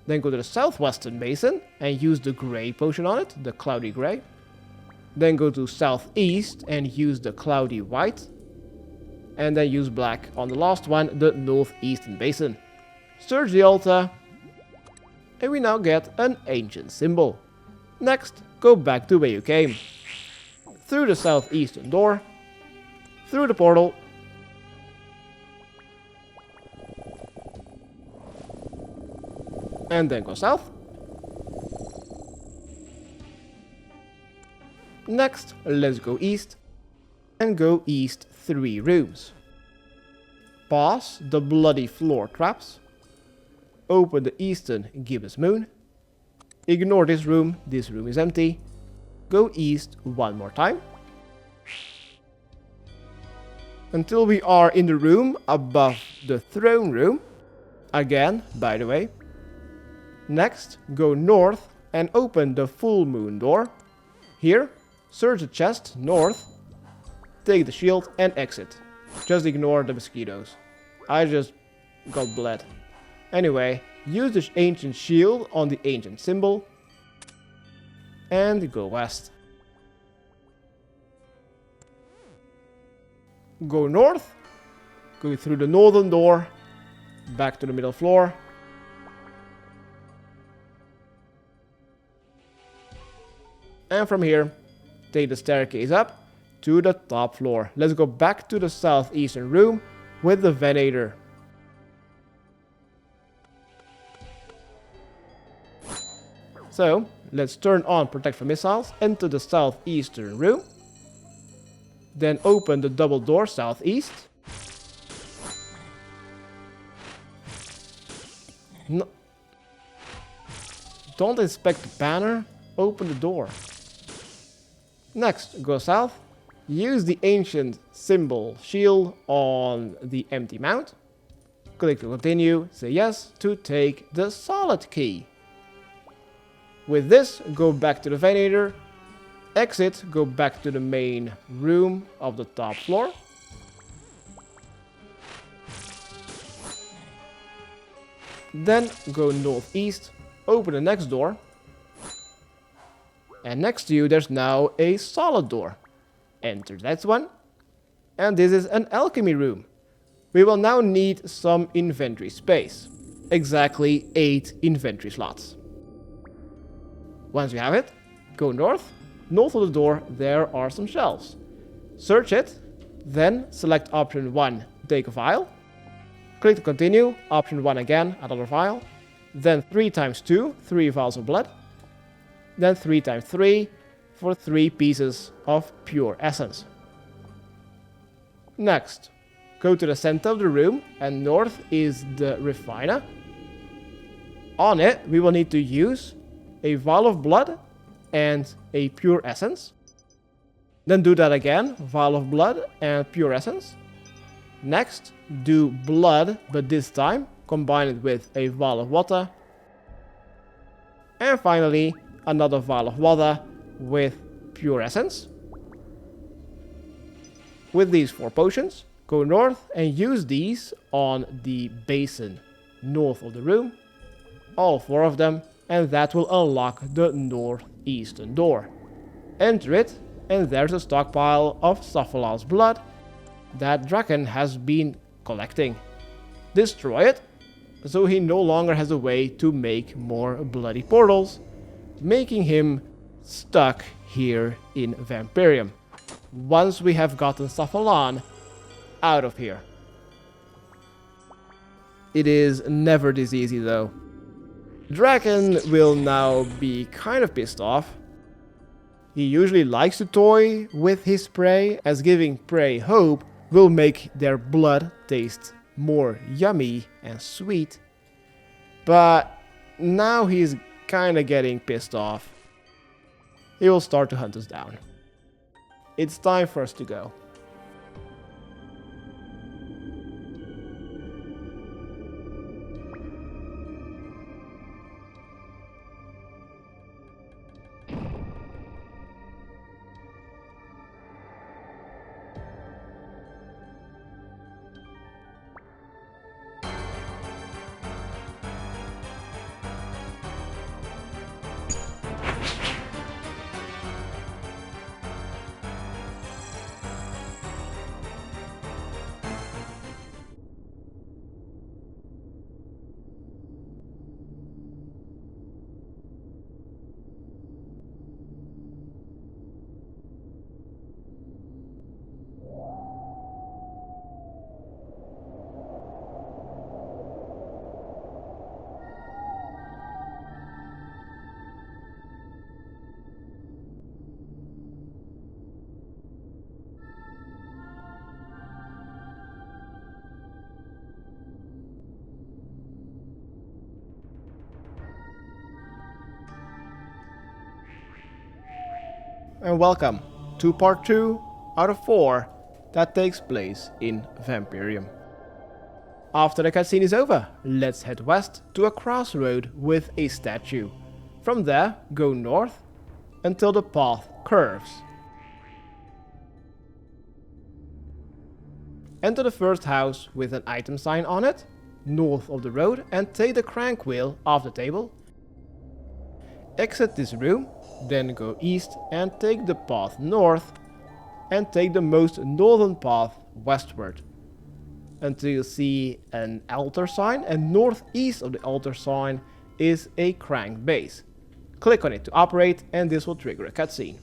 Then go to the southwestern basin and use the grey potion on it, the cloudy grey. Then go to southeast and use the cloudy white. And then use black on the last one, the northeastern basin. Search the altar. and we now get an ancient symbol. Next, go back to where you came. Through the southeastern door, through the portal, and then go south. Next, let's go east, and go east 3 rooms. Pass the bloody floor traps. Open the eastern gibbous moon. Ignore this room is empty. Go east 1 more time. Until we are in the room above the throne room. Again, by the way. Next, go north and open the full moon door. Here, search the chest north. Take the shield and exit. Just ignore the mosquitoes. I just got bled. Anyway, use this ancient shield on the ancient symbol. And go west. Go north. Go through the northern door. Back to the middle floor. And from here, take the staircase up to the top floor. Let's go back to the southeastern room with the Venator. So, let's turn on Protect from Missiles, enter the southeastern room. Then open the double door southeast. No. Don't inspect the banner, open the door. Next, go south. Use the ancient symbol shield on the empty mount. Click to continue, say yes to take the solid key. With this, go back to the Venator. Exit, go back to the main room of the top floor. Then go northeast, open the next door. And next to you there's now a solid door. Enter that one. And this is an alchemy room. We will now need some inventory space. Exactly 8 inventory slots. Once you have it, go north. North of the door there are some shelves. Search it. Then select option 1, take a vial. Click to continue, option 1 again, another vial. Then 3 times 2, 3 vials of blood. Then 3 times 3 for 3 pieces of pure essence. Next, go to the center of the room and north is the refiner. On it, we will need to use a vial of blood and a pure essence. Then do that again, vial of blood and pure essence. Next, do blood, but this time combine it with a vial of water. And finally, another vial of water with pure essence. With these 4 potions, go north and use these on the basin north of the room. All 4 of them, and that will unlock the northeastern door. Enter it, and there's a stockpile of Sophalan's blood that Drakan has been collecting. Destroy it, so he no longer has a way to make more bloody portals, making him stuck here in Vampirium. Once we have gotten Sophalan out of here. It is never this easy though. Drakan will now be kind of pissed off. He usually likes to toy with his prey, as giving prey hope will make their blood taste more yummy and sweet. But now he's kinda getting pissed off. He will start to hunt us down. It's time for us to go. and welcome to part 2 out of 4 that takes place in Vampirium. After the cutscene is over, let's head west to a crossroad with a statue. From there, go north until the path curves. Enter the first house with an item sign on it, north of the road, and take the crank wheel off the table. Exit this room, then go east and take the path north, and take the most northern path westward, until you see an altar sign, and northeast of the altar sign is a crank base. Click on it to operate, and this will trigger a cutscene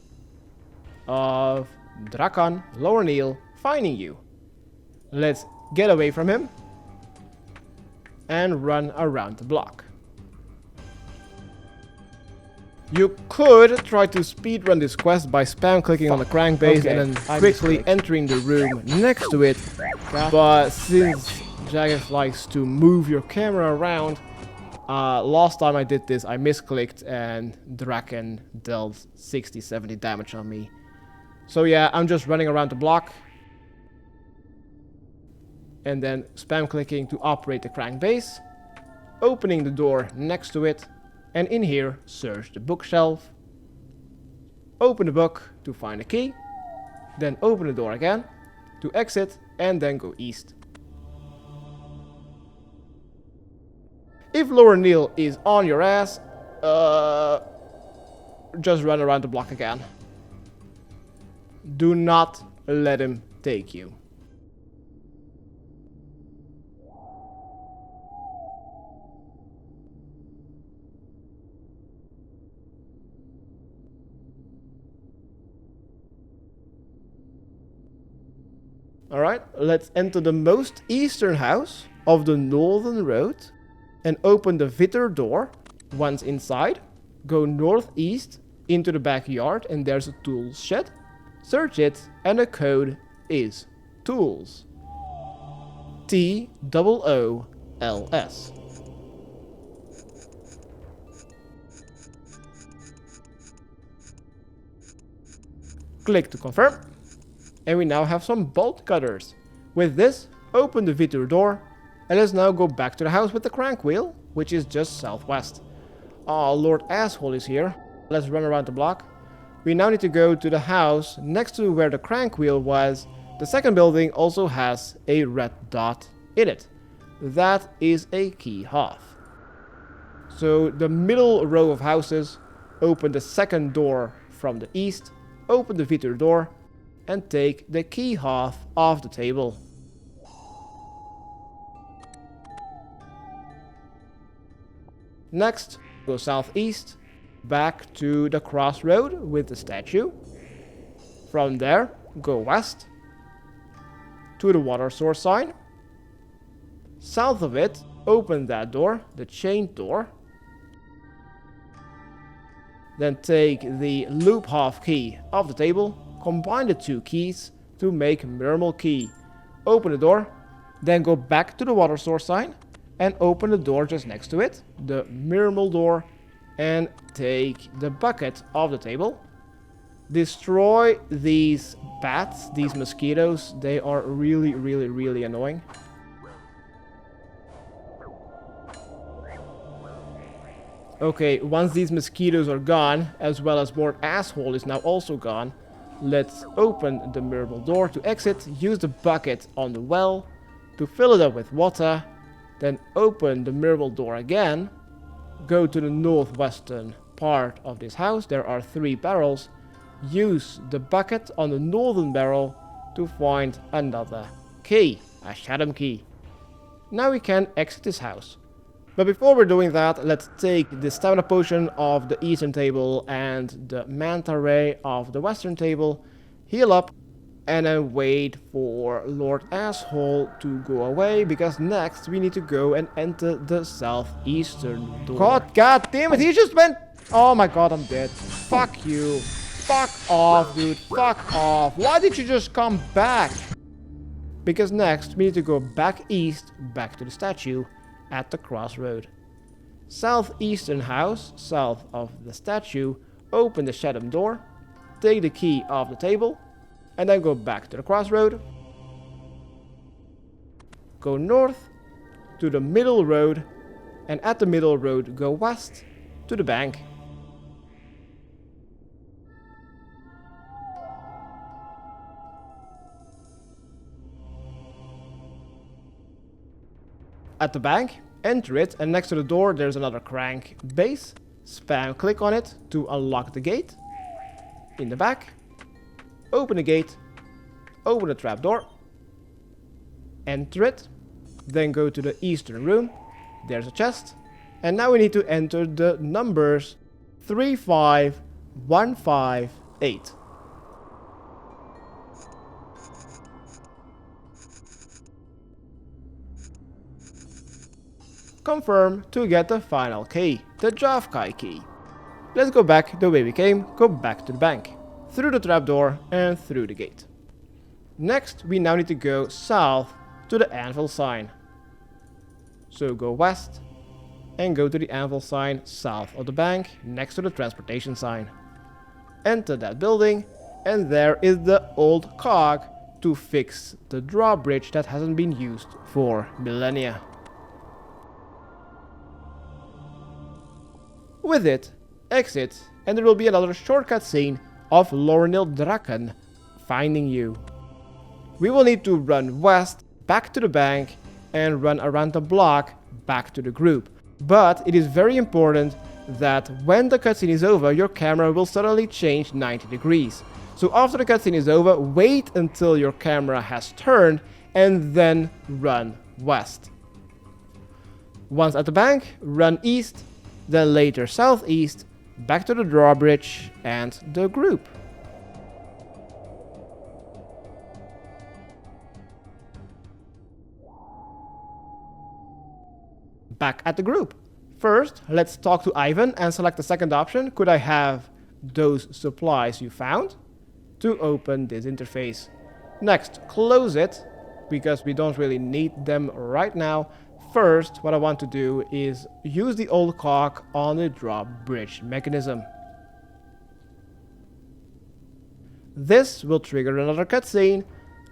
of Drakan, Lower Neil, finding you. Let's get away from him and run around the block. You could try to speedrun this quest by spam clicking on the crank base and then quickly entering the room next to it, but since Jagex likes to move your camera around, last time I did this I misclicked and Drakan dealt 60-70 damage on me. So yeah, I'm just running around the block and then spam clicking to operate the crank base, opening the door next to it, and in here search the bookshelf, open the book to find a key, then open the door again to exit and then go east. If Lower Neil is on your ass, just run around the block again. Do not let him take you. Alright, let's enter the most eastern house of the northern road and open the Vyre door. Once inside, go northeast into the backyard and there's a tools shed. Search it and the code is tools. TOOLS. Click to confirm. And we now have some bolt cutters. With this, open the Vyre door, and let's now go back to the house with the crank wheel, which is just southwest. Oh, Lord Asshole is here. Let's run around the block. We now need to go to the house next to where the crank wheel was. The second building also has a red dot in it. That is a key half. So the middle row of houses, open the second door from the east, open the Vyre door, and take the key half off the table. Next, go southeast, back to the crossroad with the statue. From there, go west to the water source sign. South of it, open that door, the chained door. Then take the loop half key off the table. Combine the two keys to make Murmel key. Open the door, then go back to the water source sign and open the door just next to it, the Murmel door, and take the bucket off the table. Destroy these bats, these mosquitoes. They are really annoying. Okay, once these mosquitoes are gone, as well as Lord Asshole is now also gone, let's open the Murmel door to exit, use the bucket on the well to fill it up with water, then open the Murmel door again, go to the northwestern part of this house, there are 3 barrels, use the bucket on the northern barrel to find another key, a Shadow key. Now we can exit this house. But before we're doing that, let's take the stamina potion of the eastern table and the manta ray of the western table, heal up, and then wait for Lord Asshole to go away, because next we need to go and enter the southeastern door. God damn it, he just went... Oh my god, I'm dead. Fuck you. Fuck off, dude. Fuck off. Why did you just come back? Because next we need to go back east, back to the statue at the crossroad. Southeastern house, south of the statue, open the Shadow door, take the key off the table, and then go back to the crossroad. Go north to the middle road, and at the middle road go west to the bank. At the bank, enter it, and next to the door there's another crank base. Spam click on it to unlock the gate. In the back, open the gate, open the trapdoor, enter it, then go to the eastern room. There's a chest, and now we need to enter the numbers 35158. Confirm to get the final key, the Javkai key. Let's go back the way we came, go back to the bank, through the trapdoor and through the gate. Next, we now need to go south to the anvil sign. So go west and go to the anvil sign south of the bank, next to the transportation sign. Enter that building, and there is the old cog to fix the drawbridge that hasn't been used for millennia. With it, exit, and there will be another shortcut scene of Drakan finding you. We will need to run west, back to the bank, and run around the block back to the group. But it is very important that when the cutscene is over, your camera will suddenly change 90 degrees. So after the cutscene is over, wait until your camera has turned, and then run west. Once at the bank, run east, then later southeast, back to the drawbridge and the group. Back at the group. First, let's talk to Ivan and select the second option. Could I have those supplies you found? To open this interface. Next, close it, because we don't really need them right now. First, what I want to do is use the old cog on the drawbridge mechanism. This will trigger another cutscene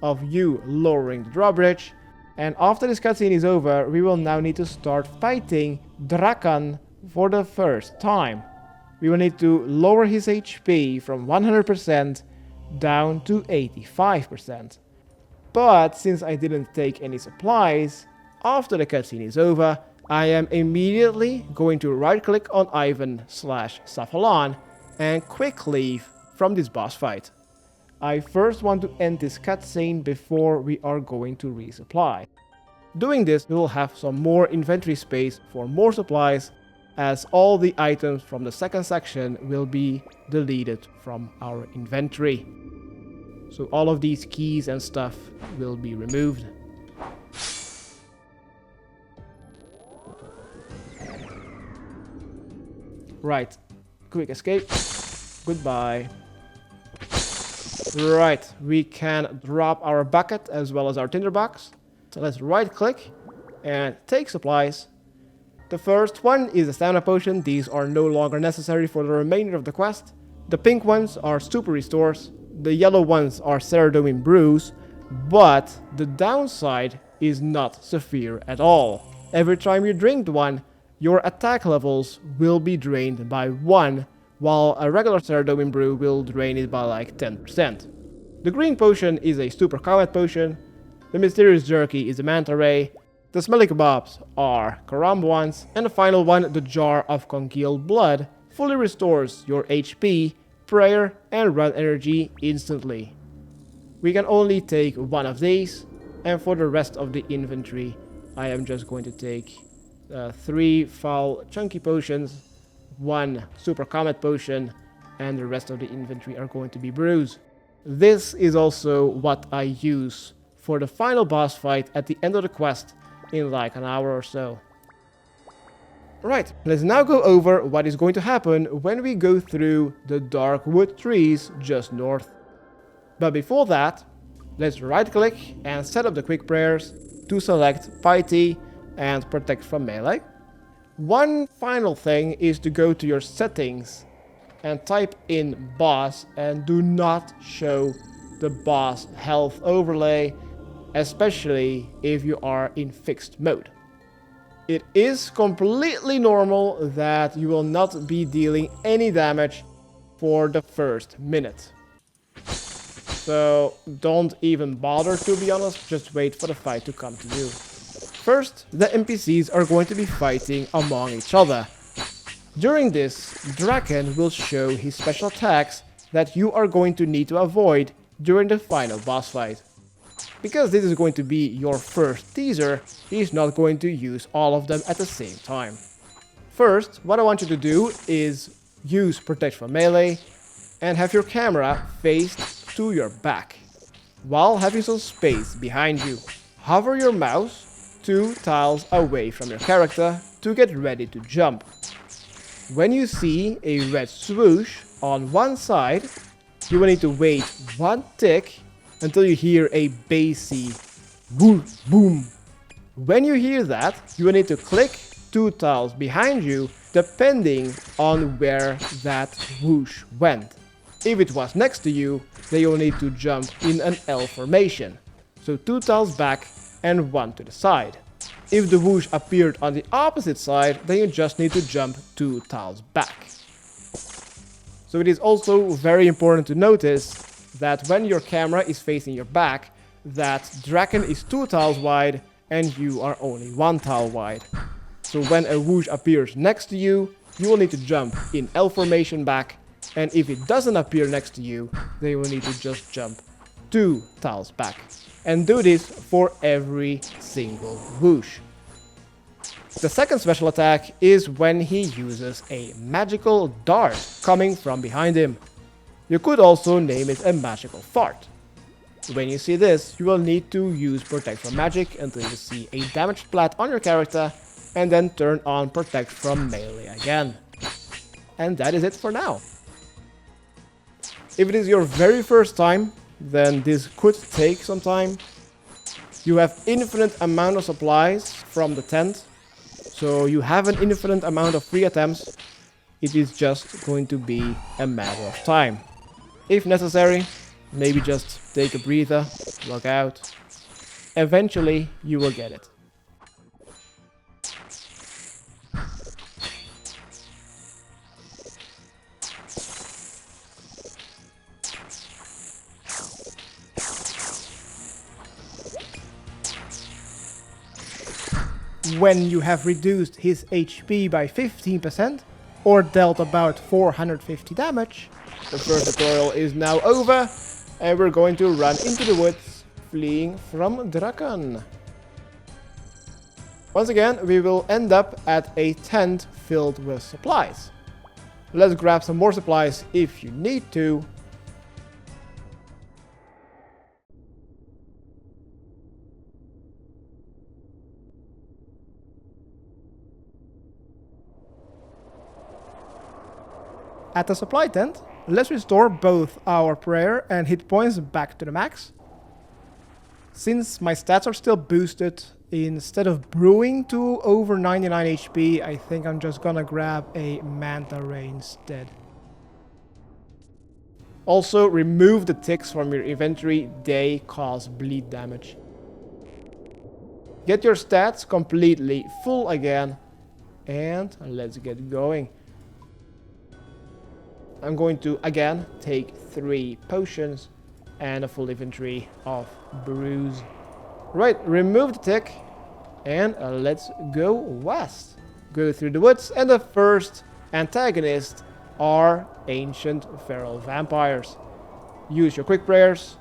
of you lowering the drawbridge, and after this cutscene is over, we will now need to start fighting Drakan for the first time. We will need to lower his HP from 100% down to 85%. But since I didn't take any supplies, after the cutscene is over, I am immediately going to right click on Ivan/Safalan and quick leave from this boss fight. I first want to end this cutscene before we are going to resupply. Doing this, we will have some more inventory space for more supplies, as all the items from the second section will be deleted from our inventory. So all of these keys and stuff will be removed. Right, quick escape, goodbye. Right, we can drop our bucket as well as our tinderbox. So let's right click and take supplies. The first one is a stamina potion. These are no longer necessary for the remainder of the quest. The pink ones are super restores. The yellow ones are Paterdomus brews, but the downside is not severe at all. Every time you drink one, your attack levels will be drained by 1, while a regular Paterdomus brew will drain it by like 10%. The green potion is a super combat potion. The mysterious jerky is a manta ray. The smelly kebabs are karamba ones. And the final one, the jar of congealed blood, fully restores your HP, prayer and run energy instantly. We can only take one of these, and for the rest of the inventory I am just going to take 3 foul chunky potions, 1 super combat potion, and the rest of the inventory are going to be brews. This is also what I use for the final boss fight at the end of the quest in like an hour or so. Right, let's now go over what is going to happen when we go through the Darkwood trees just north. But before that, let's right click and set up the quick prayers to select Piety and Protect from Melee. One final thing is to go to your settings and type in boss and do not show the boss health overlay, especially if you are in fixed mode. It is completely normal that you will not be dealing any damage for the first minute. So don't even bother, to be honest, just wait for the fight to come to you. First, the NPCs are going to be fighting among each other. During this, Drakan will show his special attacks that you are going to need to avoid during the final boss fight. Because this is going to be your first teaser, he's not going to use all of them at the same time. First, what I want you to do is use Protect from Melee and have your camera faced to your back, while having some space behind you. Hover your mouse 2 tiles away from your character to get ready to jump. When you see a red swoosh on one side, you will need to wait 1 tick until you hear a bassy boom boom. When you hear that, you will need to click 2 tiles behind you depending on where that whoosh went. If it was next to you, then you'll need to jump in an L formation. So 2 tiles back and 1 to the side. If the whoosh appeared on the opposite side, then you just need to jump 2 tiles back. So it is also very important to notice that when your camera is facing your back, that Drakan is 2 tiles wide and you are only 1 tile wide. So when a whoosh appears next to you, you will need to jump in L formation back, and if it doesn't appear next to you, then you will need to just jump 2 tiles back. And do this for every single whoosh. The second special attack is when he uses a magical dart coming from behind him. You could also name it a magical fart. When you see this, you will need to use Protect from Magic until you see a damaged splat on your character, and then turn on Protect from Melee again. And that is it for now. If it is your very first time, then this could take some time. You have infinite amount of supplies from the tent, so you have an infinite amount of free attempts. It is just going to be a matter of time. If necessary, maybe just take a breather, log out. Eventually, you will get it. When you have reduced his HP by 15% or dealt about 450 damage, the first tutorial is now over and we're going to run into the woods fleeing from Drakan. Once again, we will end up at a tent filled with supplies. Let's grab some more supplies if you need to. At the supply tent, let's restore both our prayer and hit points back to the max. Since my stats are still boosted, instead of brewing to over 99 HP, I think I'm just gonna grab a Manta Ray instead. Also, remove the ticks from your inventory, they cause bleed damage. Get your stats completely full again, and let's get going. I'm going to again take 3 potions and a full inventory of brews. Right, remove the tick and let's go west. Go through the woods, and the first antagonist are ancient feral vampires. Use your quick prayers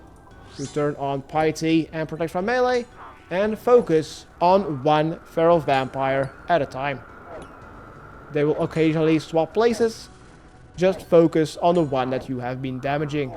to turn on piety and protect from melee, and focus on 1 feral vampire at a time. They will occasionally swap places. Just focus on the one that you have been damaging.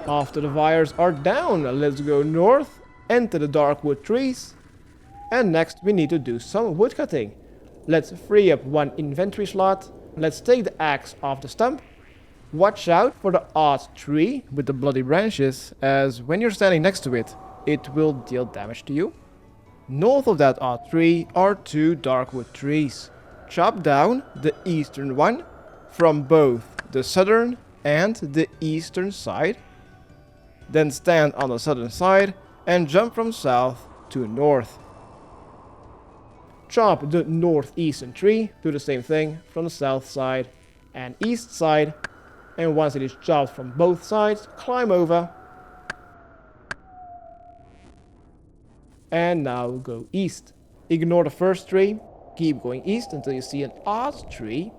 After the Vyres are down, let's go north, enter the Darkwood trees, and next we need to do some woodcutting. Let's free up one inventory slot, let's take the axe off the stump. Watch out for the odd tree with the bloody branches, as when you're standing next to it, it will deal damage to you. North of that odd tree are two Darkwood trees. Chop down the eastern one from both the southern and the eastern side. Then stand on the southern side and jump from south to north. Chop the northeastern tree, do the same thing from the south side and east side. And once it is chopped from both sides, climb over. And now go east. Ignore the first tree, keep going east until you see an odd tree.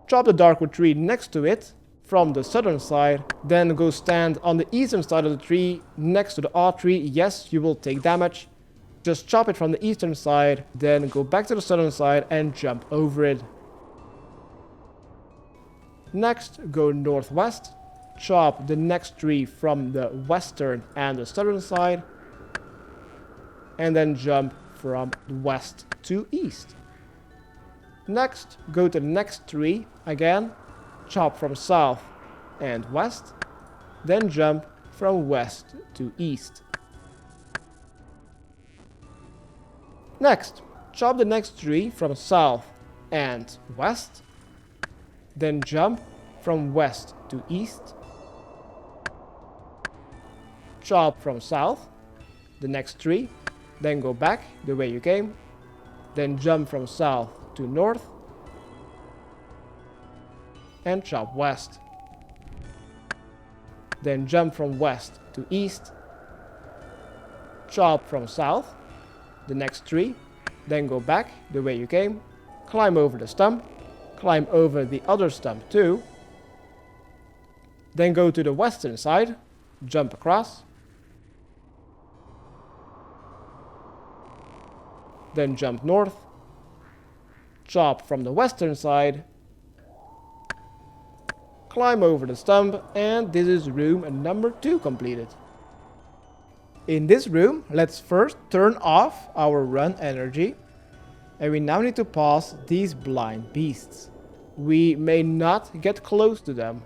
Chop the Darkwood tree next to it from the southern side, then go stand on the eastern side of the tree next to the odd tree. Yes, you will take damage. Just chop it from the eastern side, then go back to the southern side and jump over it. Next, go northwest. Chop the next tree from the western and the southern side, and then jump from west to east. Next, go to the next tree again, chop from south and west, then jump from west to east. Next, chop the next tree from south and west, then jump from west to east. Chop from south, the next tree, then go back the way you came, then jump from south to north, and chop west. Then jump from west to east, chop from south, the next tree, then go back the way you came, climb over the stump, climb over the other stump too, then go to the western side, jump across, then jump north, chop from the western side, climb over the stump, and this is room number 2 completed. In this room, let's first turn off our run energy, and we now need to pass these blind beasts. We may not get close to them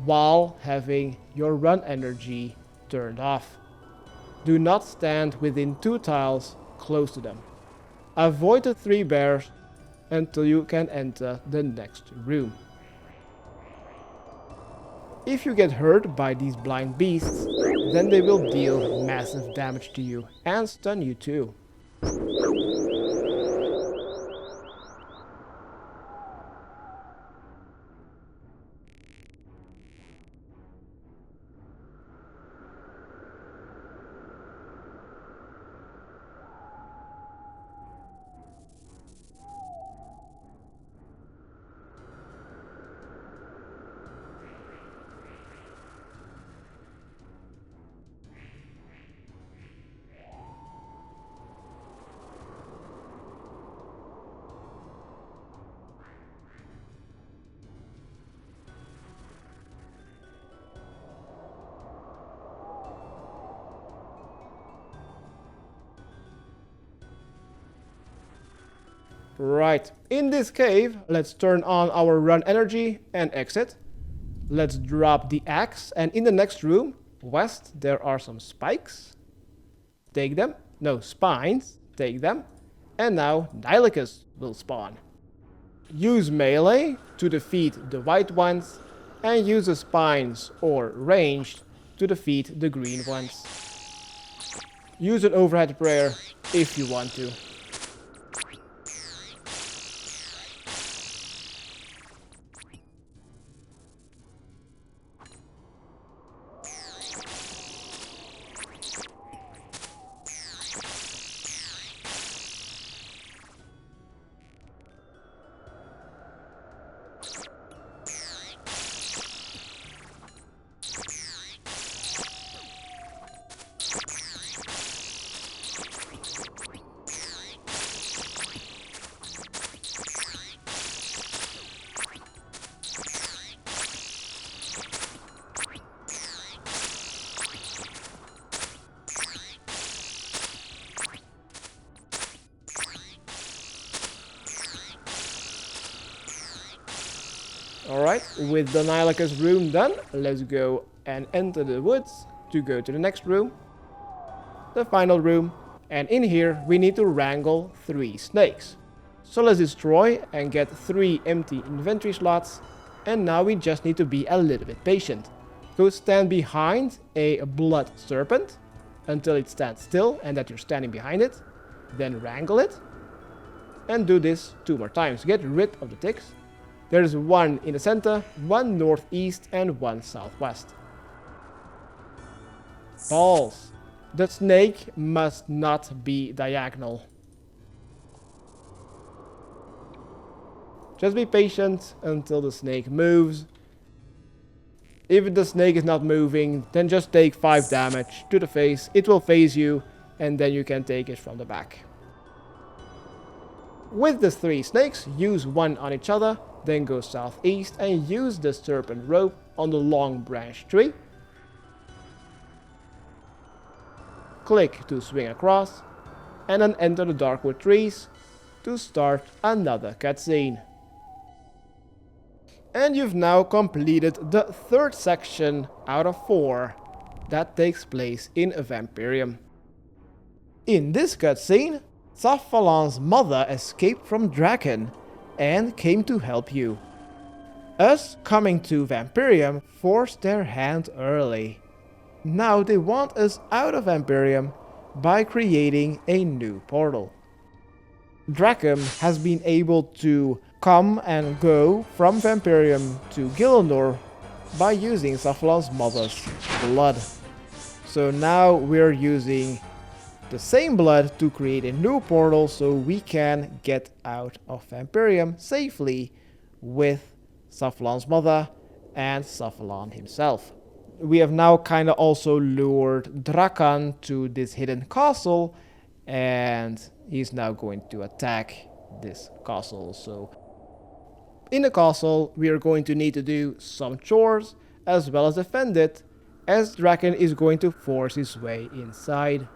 while having your run energy turned off. Do not stand within 2 tiles close to them. Avoid the 3 bears until you can enter the next room. If you get hurt by these blind beasts, then they will deal massive damage to you and stun you too. Right, in this cave, let's turn on our run energy and exit. Let's drop the axe, and in the next room, west, there are some spikes. Take them. No, spines. Take them. And now, Nilicus will spawn. Use melee to defeat the white ones, and use the spines or ranged to defeat the green ones. Use an overhead prayer if you want to. Alright, with the Nihilacus room done, let's go and enter the woods to go to the next room. The final room. And in here, we need to wrangle 3 snakes. So let's destroy and get 3 empty inventory slots. And now we just need to be a little bit patient. Go stand behind a blood serpent until it stands still and that you're standing behind it. Then wrangle it. And do this 2 more times. Get rid of the ticks. There's 1 in the center, 1 northeast, and 1 southwest. Balls. The snake must not be diagonal. Just be patient until the snake moves. If the snake is not moving, then just take 5 damage to the face. It will phase you, and then you can take it from the back. With the 3 snakes, use 1 on each other, then go southeast and use the serpent rope on the long branch tree. Click to swing across, and then enter the Darkwood trees to start another cutscene. And you've now completed the 3rd section out of 4 that takes place in Vampirium. In this cutscene, Safalan's mother escaped from Drakan and came to help you. Us coming to Vampirium forced their hand early. Now they want us out of Vampirium by creating a new portal. Drakan has been able to come and go from Vampirium to Gillinor by using Safalan's mother's blood. So now we're using the same blood to create a new portal so we can get out of Vampirium safely with Safalan's mother and Safalan himself. We have now kind of also lured Drakan to this hidden castle, and he's now going to attack this castle. So in the castle we are going to need to do some chores as well as defend it, as Drakan is going to force his way inside.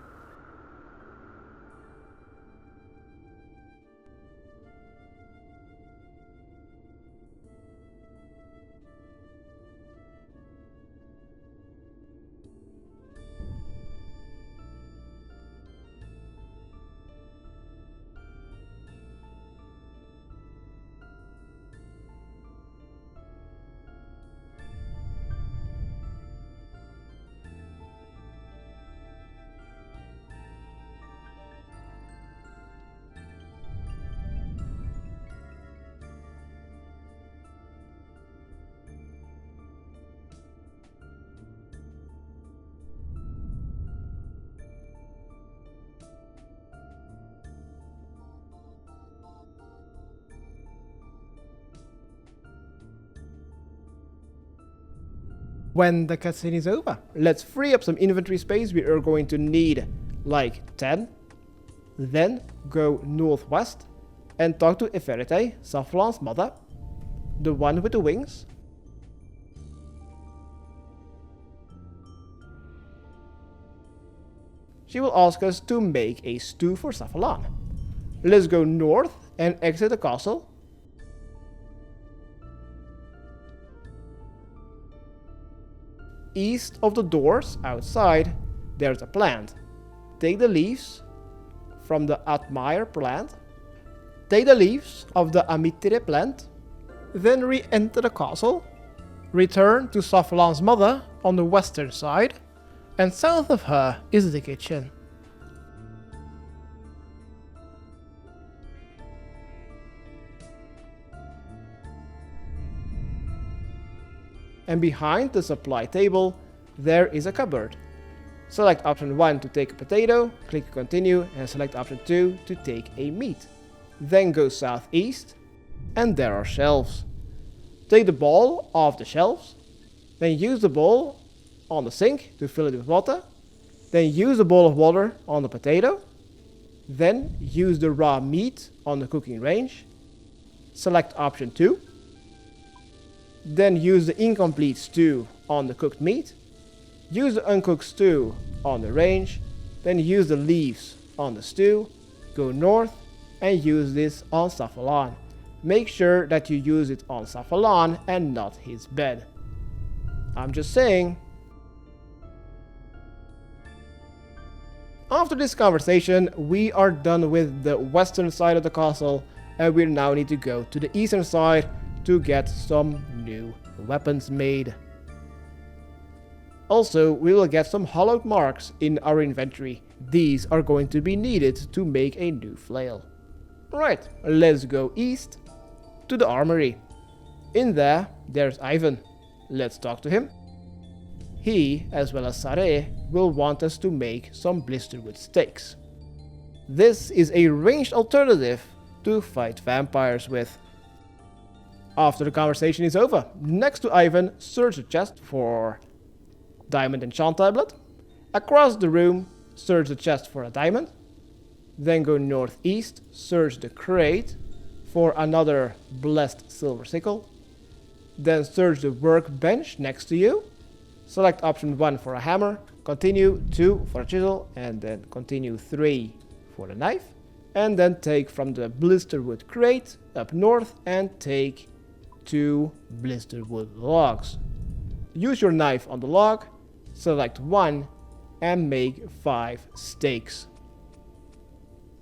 When the cutscene is over, let's free up some inventory space. We are going to need like 10. Then go northwest and talk to Eferite, Safalan's mother, the one with the wings. She will ask us to make a stew for Safalan. Let's go north and exit the castle. East of the doors, outside, there's a plant. Take the leaves from the Admire plant. Take the leaves of the Amitire plant. Then re-enter the castle. Return to Safalan's mother on the western side. And south of her is the kitchen. And behind the supply table, there is a cupboard. Select option 1 to take a potato, click continue, and select option 2 to take a meat. Then go southeast, and there are shelves. Take the bowl off the shelves, then use the bowl on the sink to fill it with water, then use the bowl of water on the potato, then use the raw meat on the cooking range, select option 2, then use the incomplete stew on the cooked meat, use the uncooked stew on the range, then use the leaves on the stew, go north and use this on Safalan. make sure that you use it on Safalan and not his bed. I'm just saying. After this conversation, we are done with the western side of the castle, and we now need to go to the eastern side to get some new weapons made. Also, we will get some hollowed marks in our inventory. These are going to be needed to make a new flail. Right, let's go east to the armory. In there, there's Ivan. Let's talk to him. He, as well as Sare, will want us to make some Blisterwood stakes. This is a ranged alternative to fight vampires with. After the conversation is over, next to Ivan, search the chest for diamond enchant tablet. Across the room, search the chest for a diamond. Then go northeast, search the crate for another blessed silver sickle. Then search the workbench next to you. Select option 1 for a hammer, continue 2 for a chisel, and then continue 3 for the knife. And then take from the Blisterwood crate up north and take 2 Blisterwood logs. Use your knife on the log, select 1 and make 5 stakes.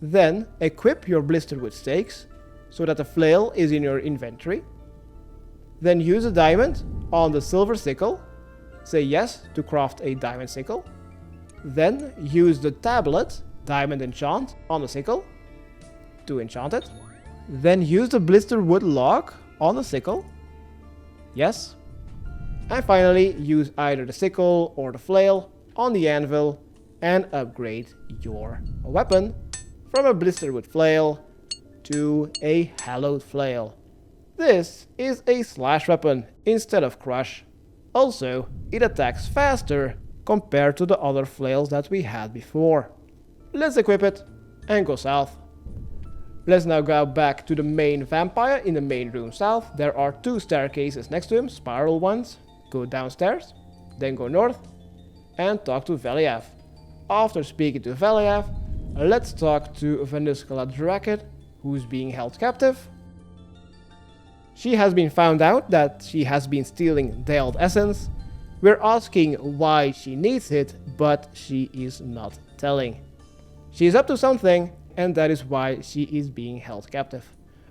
Then equip your Blisterwood stakes so that the flail is in your inventory. Then use a diamond on the silver sickle. Say yes to craft a diamond sickle. Then use the tablet, diamond enchant, on the sickle to enchant it. Then use the Blisterwood log on the sickle. Yes. And finally use either the sickle or the flail on the anvil and upgrade your weapon from a Blisterwood flail to a hallowed flail. This is a slash weapon instead of crush. Also, it attacks faster compared to the other flails that we had before. Let's equip it and go south. Let's now go back to the main vampire in the main room south. There are 2 staircases next to him, spiral ones. Go downstairs, then go north and talk to Veliav. After speaking to Veliav, let's talk to Venuskala Draken, who's being held captive. She has been found out that she has been stealing Dayald Essence. We're asking why she needs it, but she is not telling. She is up to something, and that is why she is being held captive.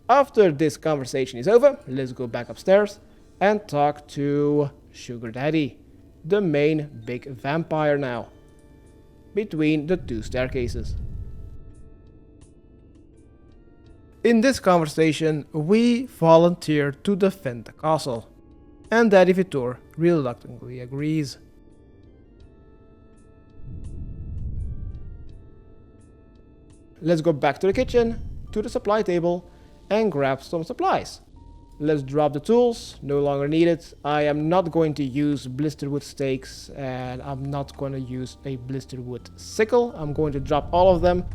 After this conversation is over, let's go back upstairs and talk to Sugar Daddy, the main big vampire now, between the 2 staircases. In this conversation, we volunteer to defend the castle, and Daddy Vitor reluctantly agrees. Let's go back to the kitchen, to the supply table, and grab some supplies. Let's drop the tools, no longer needed. I am not going to use Blisterwood stakes, and I'm not going to use a Blisterwood sickle. I'm going to drop all of them.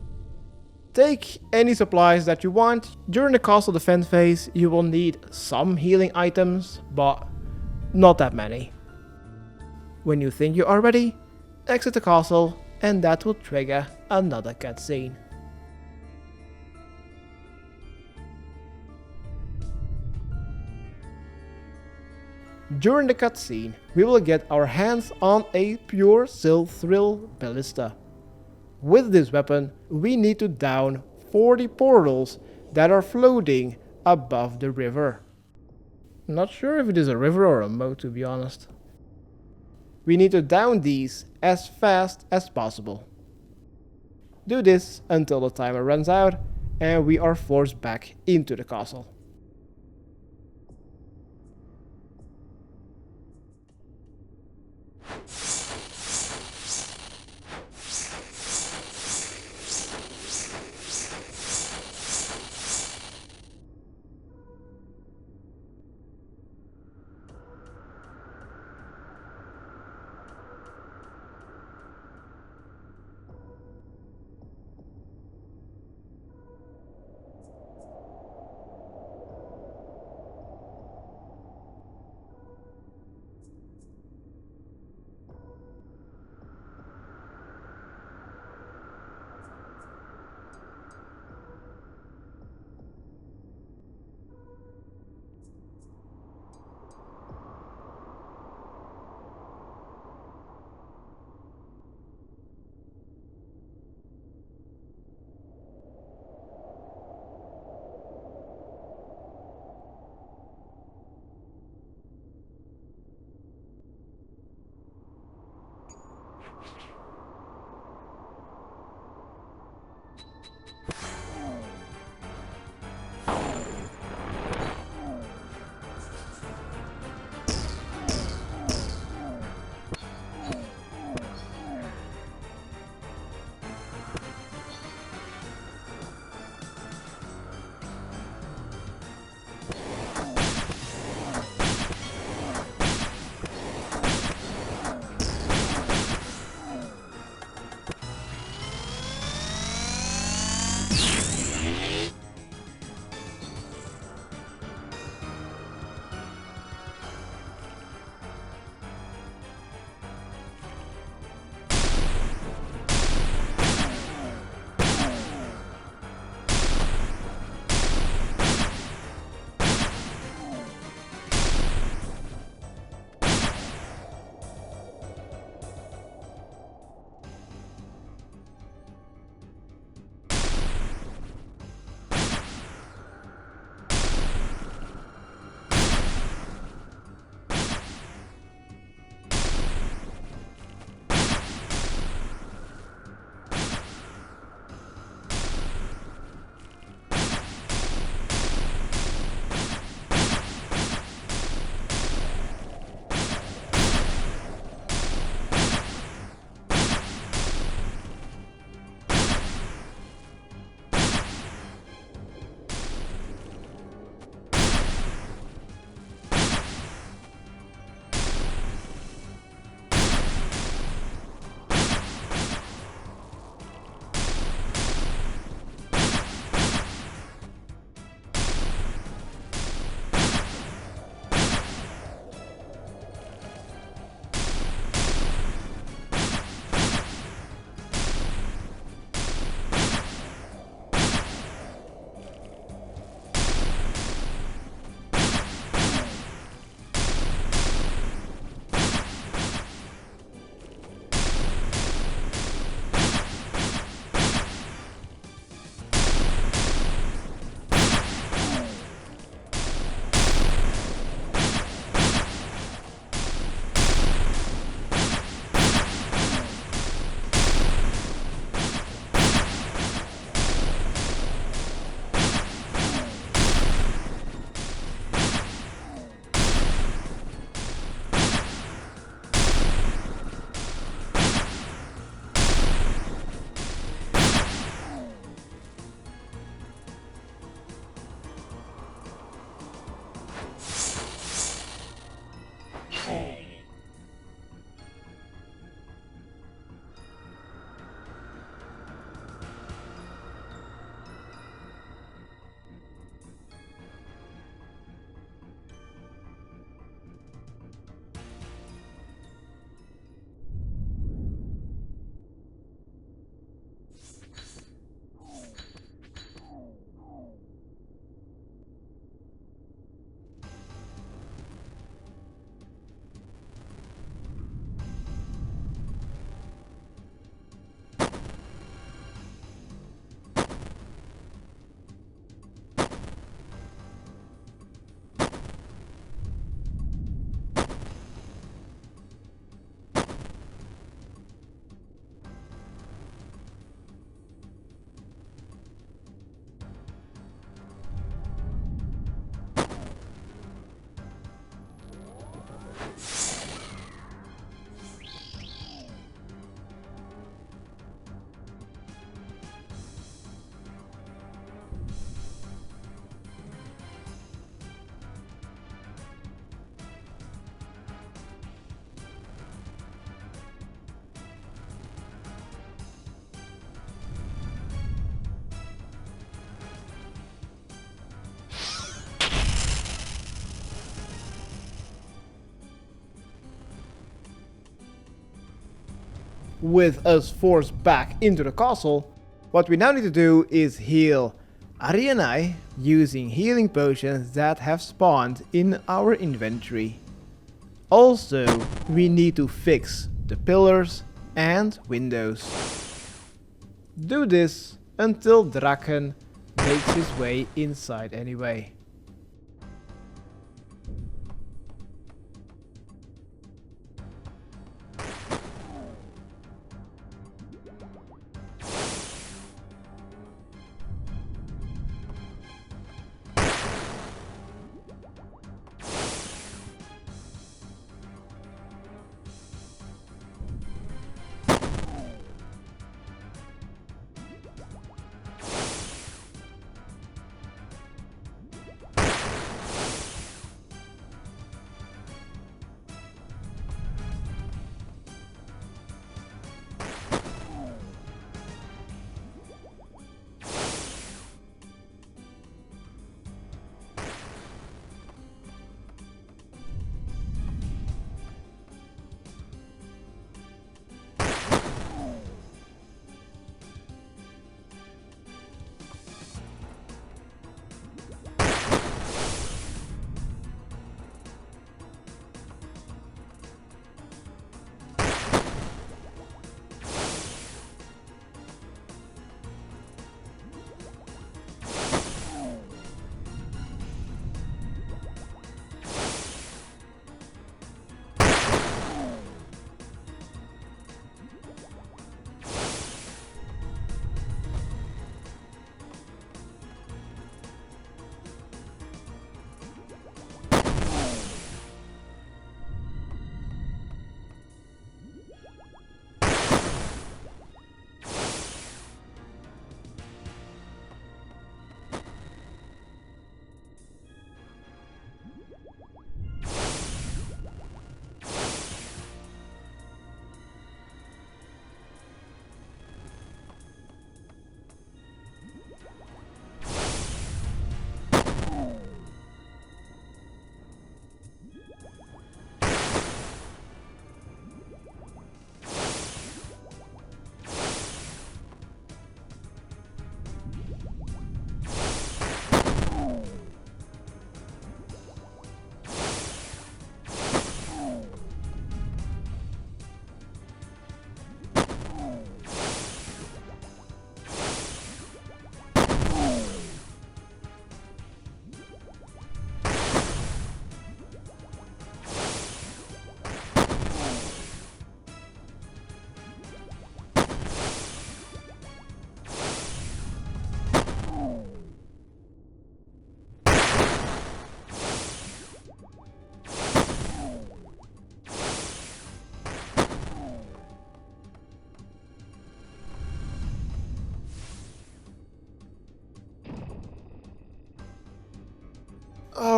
Take any supplies that you want. During the castle defense phase, you will need some healing items, but not that many. When you think you are ready, exit the castle, and that will trigger another cutscene. During the cutscene, we will get our hands on a pure Silthril Ballista. With this weapon, we need to down 40 portals that are floating above the river. Not sure if it is a river or a moat, to be honest. We need to down these as fast as possible. Do this until the timer runs out and we are forced back into the castle. With us forced back into the castle, what we now need to do is heal Ari and I using healing potions that have spawned in our inventory. Also, we need to fix the pillars and windows. Do this until Drakan makes his way inside anyway.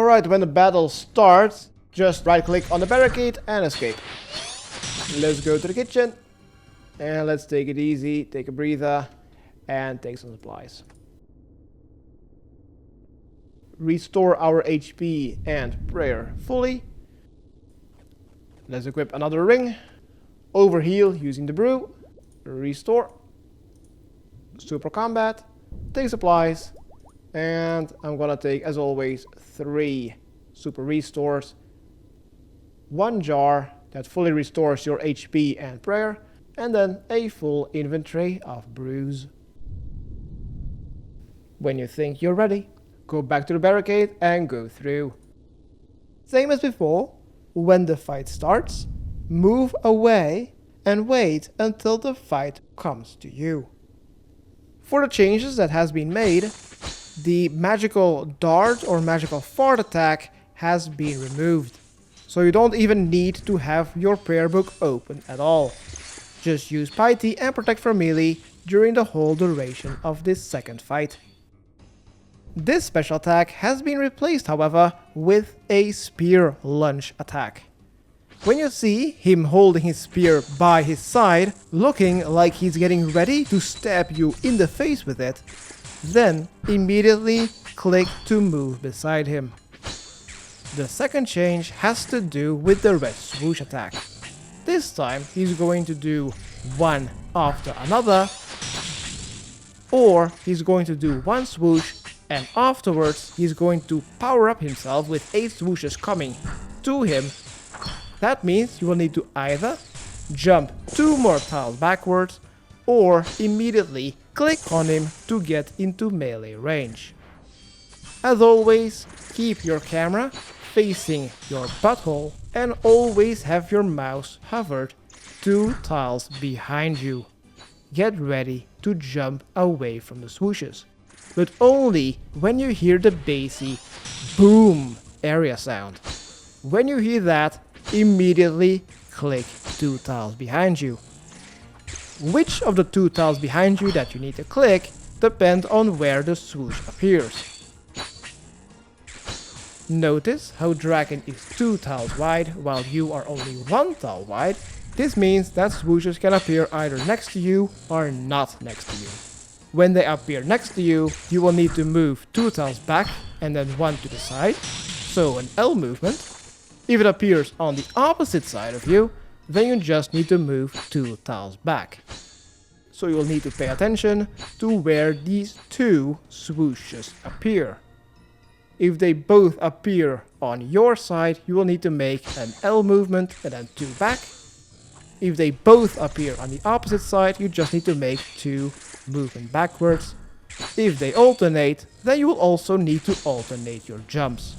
Alright, when the battle starts, just right click on the barricade and escape. Let's go to the kitchen. And let's take it easy, take a breather, and take some supplies. Restore our HP and prayer fully. Let's equip another ring. Overheal using the brew. Restore. Super combat. Take supplies. And I'm gonna take, as always, 3 super restores. 1 jar that fully restores your HP and prayer. And then a full inventory of brews. When you think you're ready, go back to the barricade and go through. Same as before, when the fight starts, move away and wait until the fight comes to you. For the changes that has been made, the magical dart or magical fart attack has been removed. So you don't even need to have your prayer book open at all. Just use Piety and Protect from melee during the whole duration of this second fight. This special attack has been replaced, however, with a spear lunge attack. When you see him holding his spear by his side, looking like he's getting ready to stab you in the face with it, then immediately click to move beside him. The second change has to do with the red swoosh attack. This time he's going to do one after another, or he's going to do one swoosh and afterwards he's going to power up himself with 8 swooshes coming to him. That means you will need to either jump 2 more tiles backwards or immediately click on him to get into melee range. As always, keep your camera facing your butthole and always have your mouse hovered 2 tiles behind you. Get ready to jump away from the swooshes, but only when you hear the bassy boom area sound. When you hear that, immediately click 2 tiles behind you. Which of the 2 tiles behind you that you need to click depends on where the swoosh appears. Notice how Drakan is 2 tiles wide while you are only 1 tile wide. This means that swooshes can appear either next to you or not next to you. When they appear next to you, you will need to move 2 tiles back and then 1 to the side, so an L movement. If it appears on the opposite side of you, then you just need to move 2 tiles back. So you will need to pay attention to where these 2 swooshes appear. If they both appear on your side, you will need to make an L movement and then 2 back. If they both appear on the opposite side, you just need to make 2 movement backwards. If they alternate, then you will also need to alternate your jumps.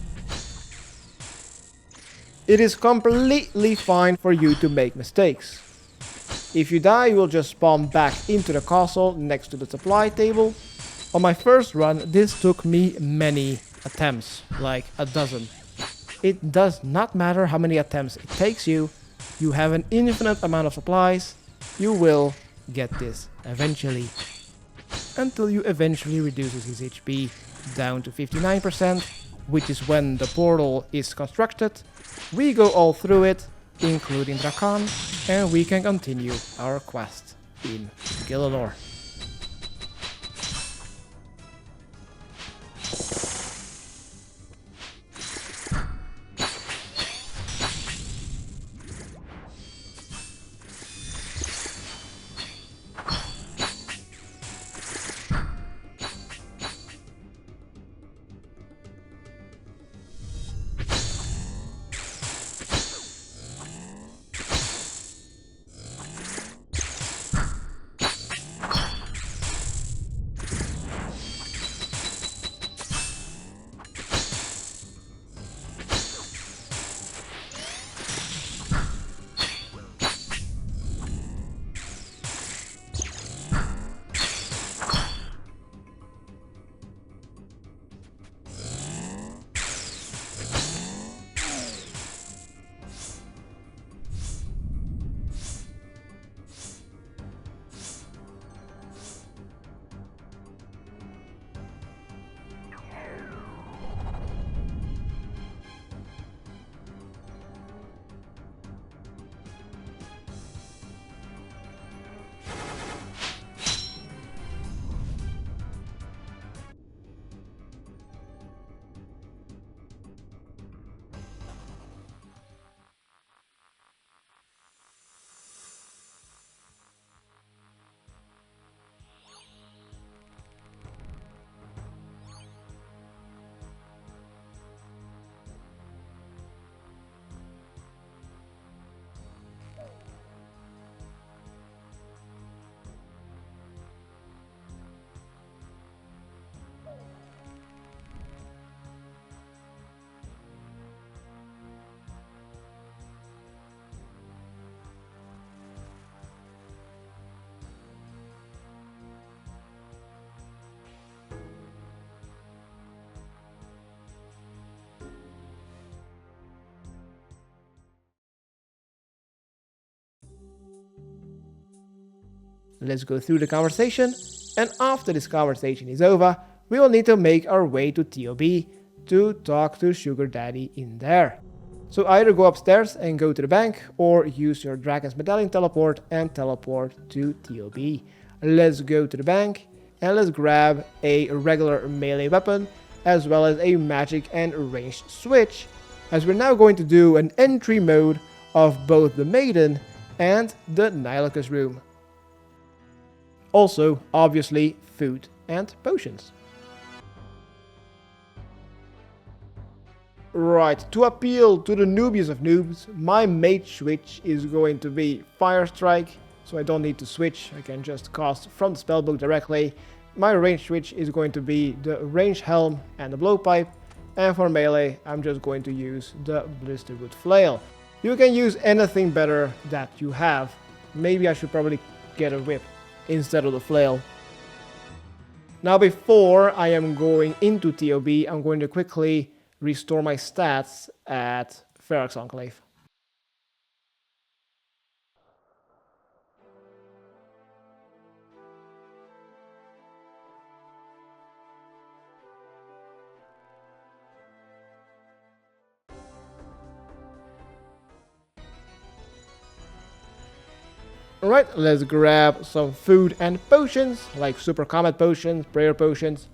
It is completely fine for you to make mistakes. If you die, you will just spawn back into the castle next to the supply table. On my first run, this took me many attempts, like a dozen. It does not matter how many attempts it takes you. You have an infinite amount of supplies. You will get this eventually. Until you eventually reduces his HP down to 59%, which is when the portal is constructed. We go all through it, including Drakan, and we can continue our quest in Gillinor. let's go through the conversation, and after this conversation is over, we will need to make our way to TOB to talk to Sugar Daddy in there. So either go upstairs and go to the bank, or use your Dragon's Medallion teleport and teleport to TOB. Let's go to the bank, and let's grab a regular melee weapon, as well as a magic and ranged switch, as we're now going to do an entry mode of both the Maiden and the Nihilacus room. Also, obviously, food and potions. Right, to appeal to the newbies of noobs, my mage switch is going to be Fire Strike, so I don't need to switch, I can just cast from the spellbook directly. My range switch is going to be the Range Helm and the Blowpipe, and for melee I'm just going to use the Blisterwood Flail. You can use anything better that you have. Maybe I should probably get a whip instead of the flail. Now before I am going into TOB, I'm going to quickly restore my stats at Ferox Enclave. Alright, let's grab some food and potions, like Super Combat Potions, Prayer Potions,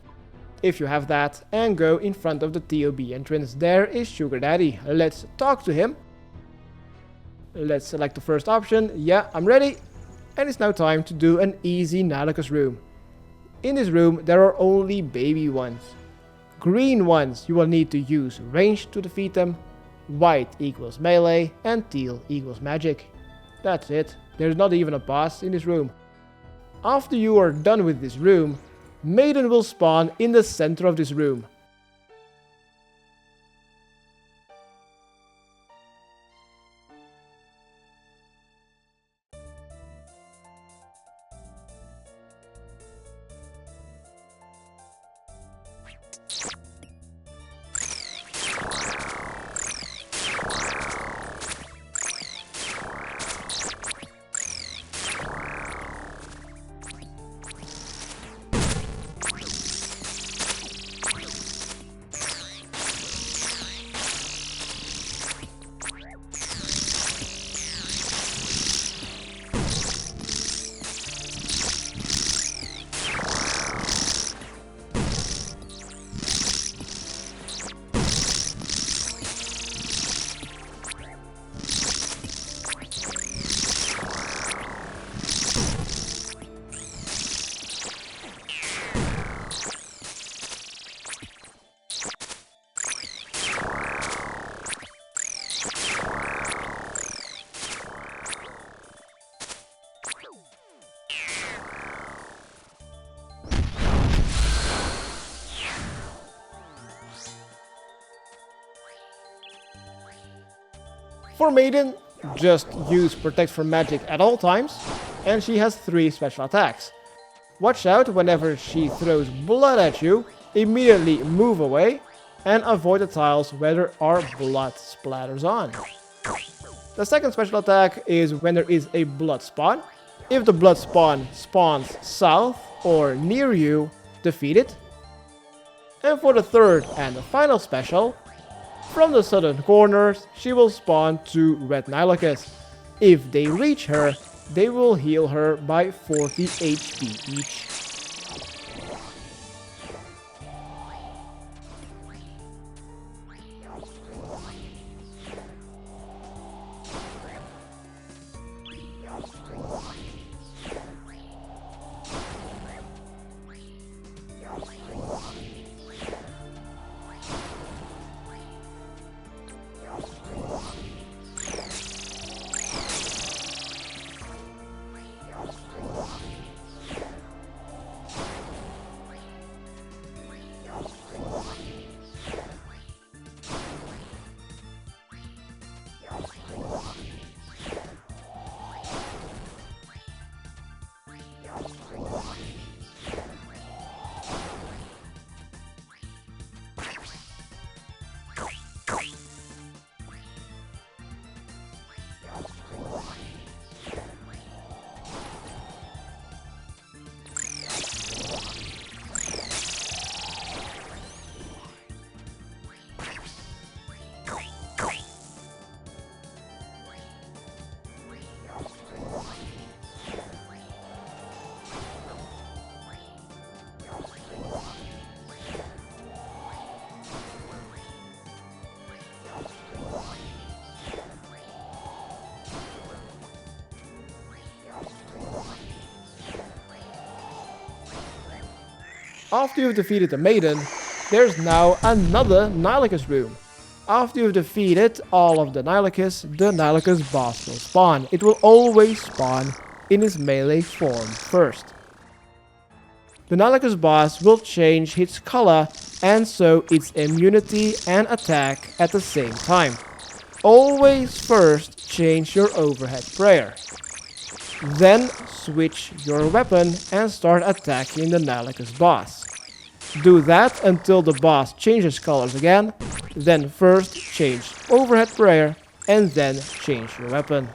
if you have that, and go in front of the TOB entrance. There is Sugar Daddy. Let's talk to him. Let's select the first option. Yeah, I'm ready. And it's now time to do an easy Nihilacus room. In this room, there are only baby ones. Green ones, you will need to use range to defeat them. White equals melee, and teal equals magic. That's it. There's not even a boss in this room. After you are done with this room, Maiden will spawn in the center of this room. For Maiden, just use Protect from Magic at all times, and she has 3 special attacks. Watch out whenever she throws blood at you, immediately move away, and avoid the tiles where there are blood splatters on. The second special attack is when there is a blood spawn. If the blood spawn spawns south or near you, defeat it. And for the third and the final special, from the southern corners, she will spawn 2 red Nihilacus. If they reach her, they will heal her by 40 HP each. After you've defeated the maiden, there's now another Nihlocus room. After you've defeated all of the Nihlocus boss will spawn. It will always spawn in its melee form first. The Nihlocus boss will change its color and so its immunity and attack at the same time. Always first change your overhead prayer. Then switch your weapon and start attacking the Nihlocus boss. Do that until the boss changes colors again, then first change overhead prayer and then change your weapon.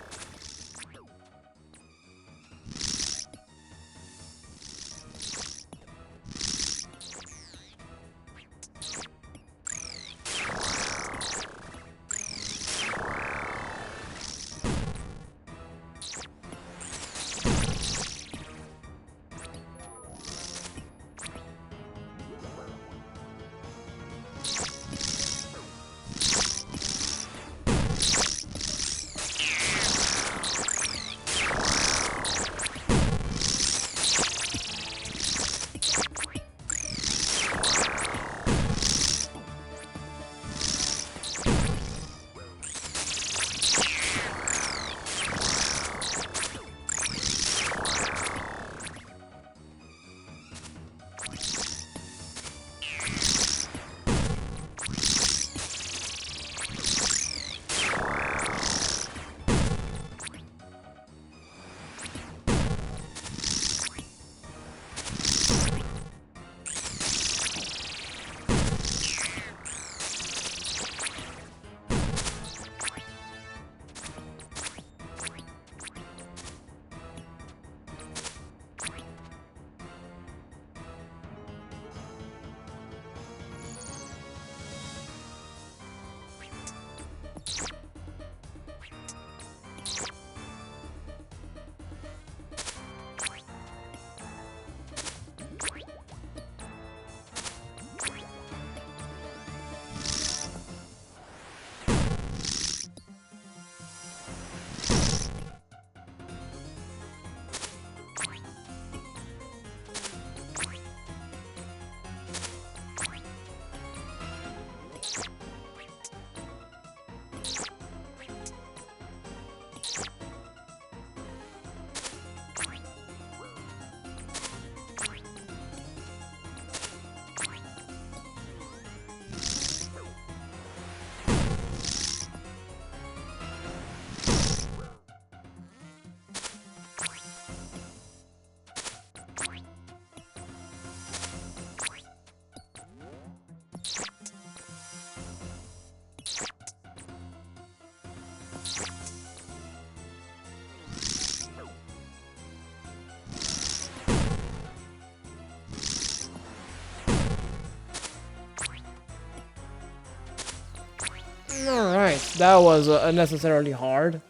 Alright, that was unnecessarily hard.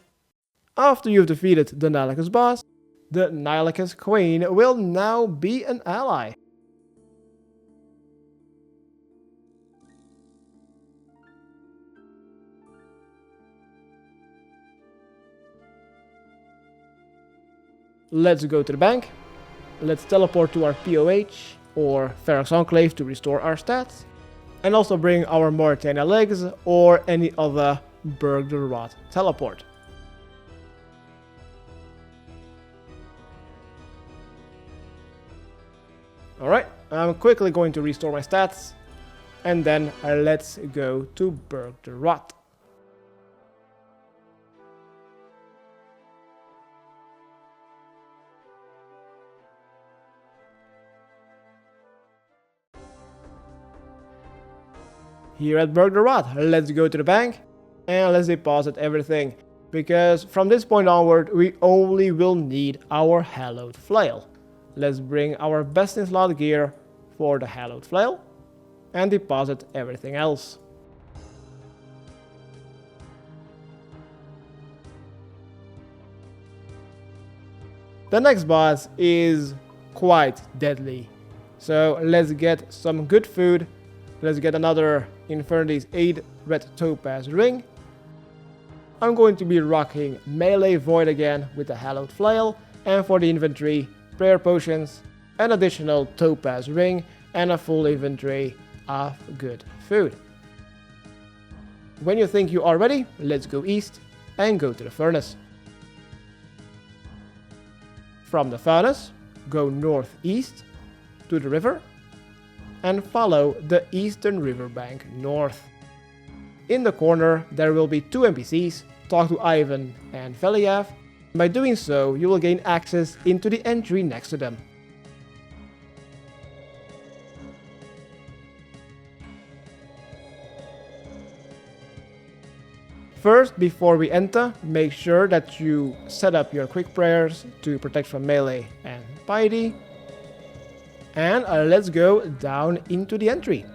After you've defeated the Nihlocus boss, the Nihlocus Queen will now be an ally. Let's go to the bank. Let's teleport to our POH or Ferox Enclave to restore our stats. And also bring our Mauritania legs or any other Berg the Rot teleport. Alright, I'm quickly going to restore my stats. And then let's go to Berg the Rot. Here at Berg the Rot, let's go to the bank and let's deposit everything, because from this point onward we only will need our Hallowed Flail. Let's bring our best in slot gear for the Hallowed Flail and deposit everything else. The next boss is quite deadly, so let's get some good food. Let's get another Infernity's 8 red topaz ring. I'm going to be rocking melee void again with the Hallowed Flail, and for the inventory, prayer potions, an additional topaz ring and a full inventory of good food. When you think you are ready, let's go east and go to the furnace. From the furnace, go northeast to the river and follow the eastern riverbank north. In the corner there will be 2 NPCs, talk to Ivan and Veliav. By doing so, you will gain access into the entry next to them. First, before we enter, make sure that you set up your quick prayers to protect from melee and piety. And let's go down into the entry.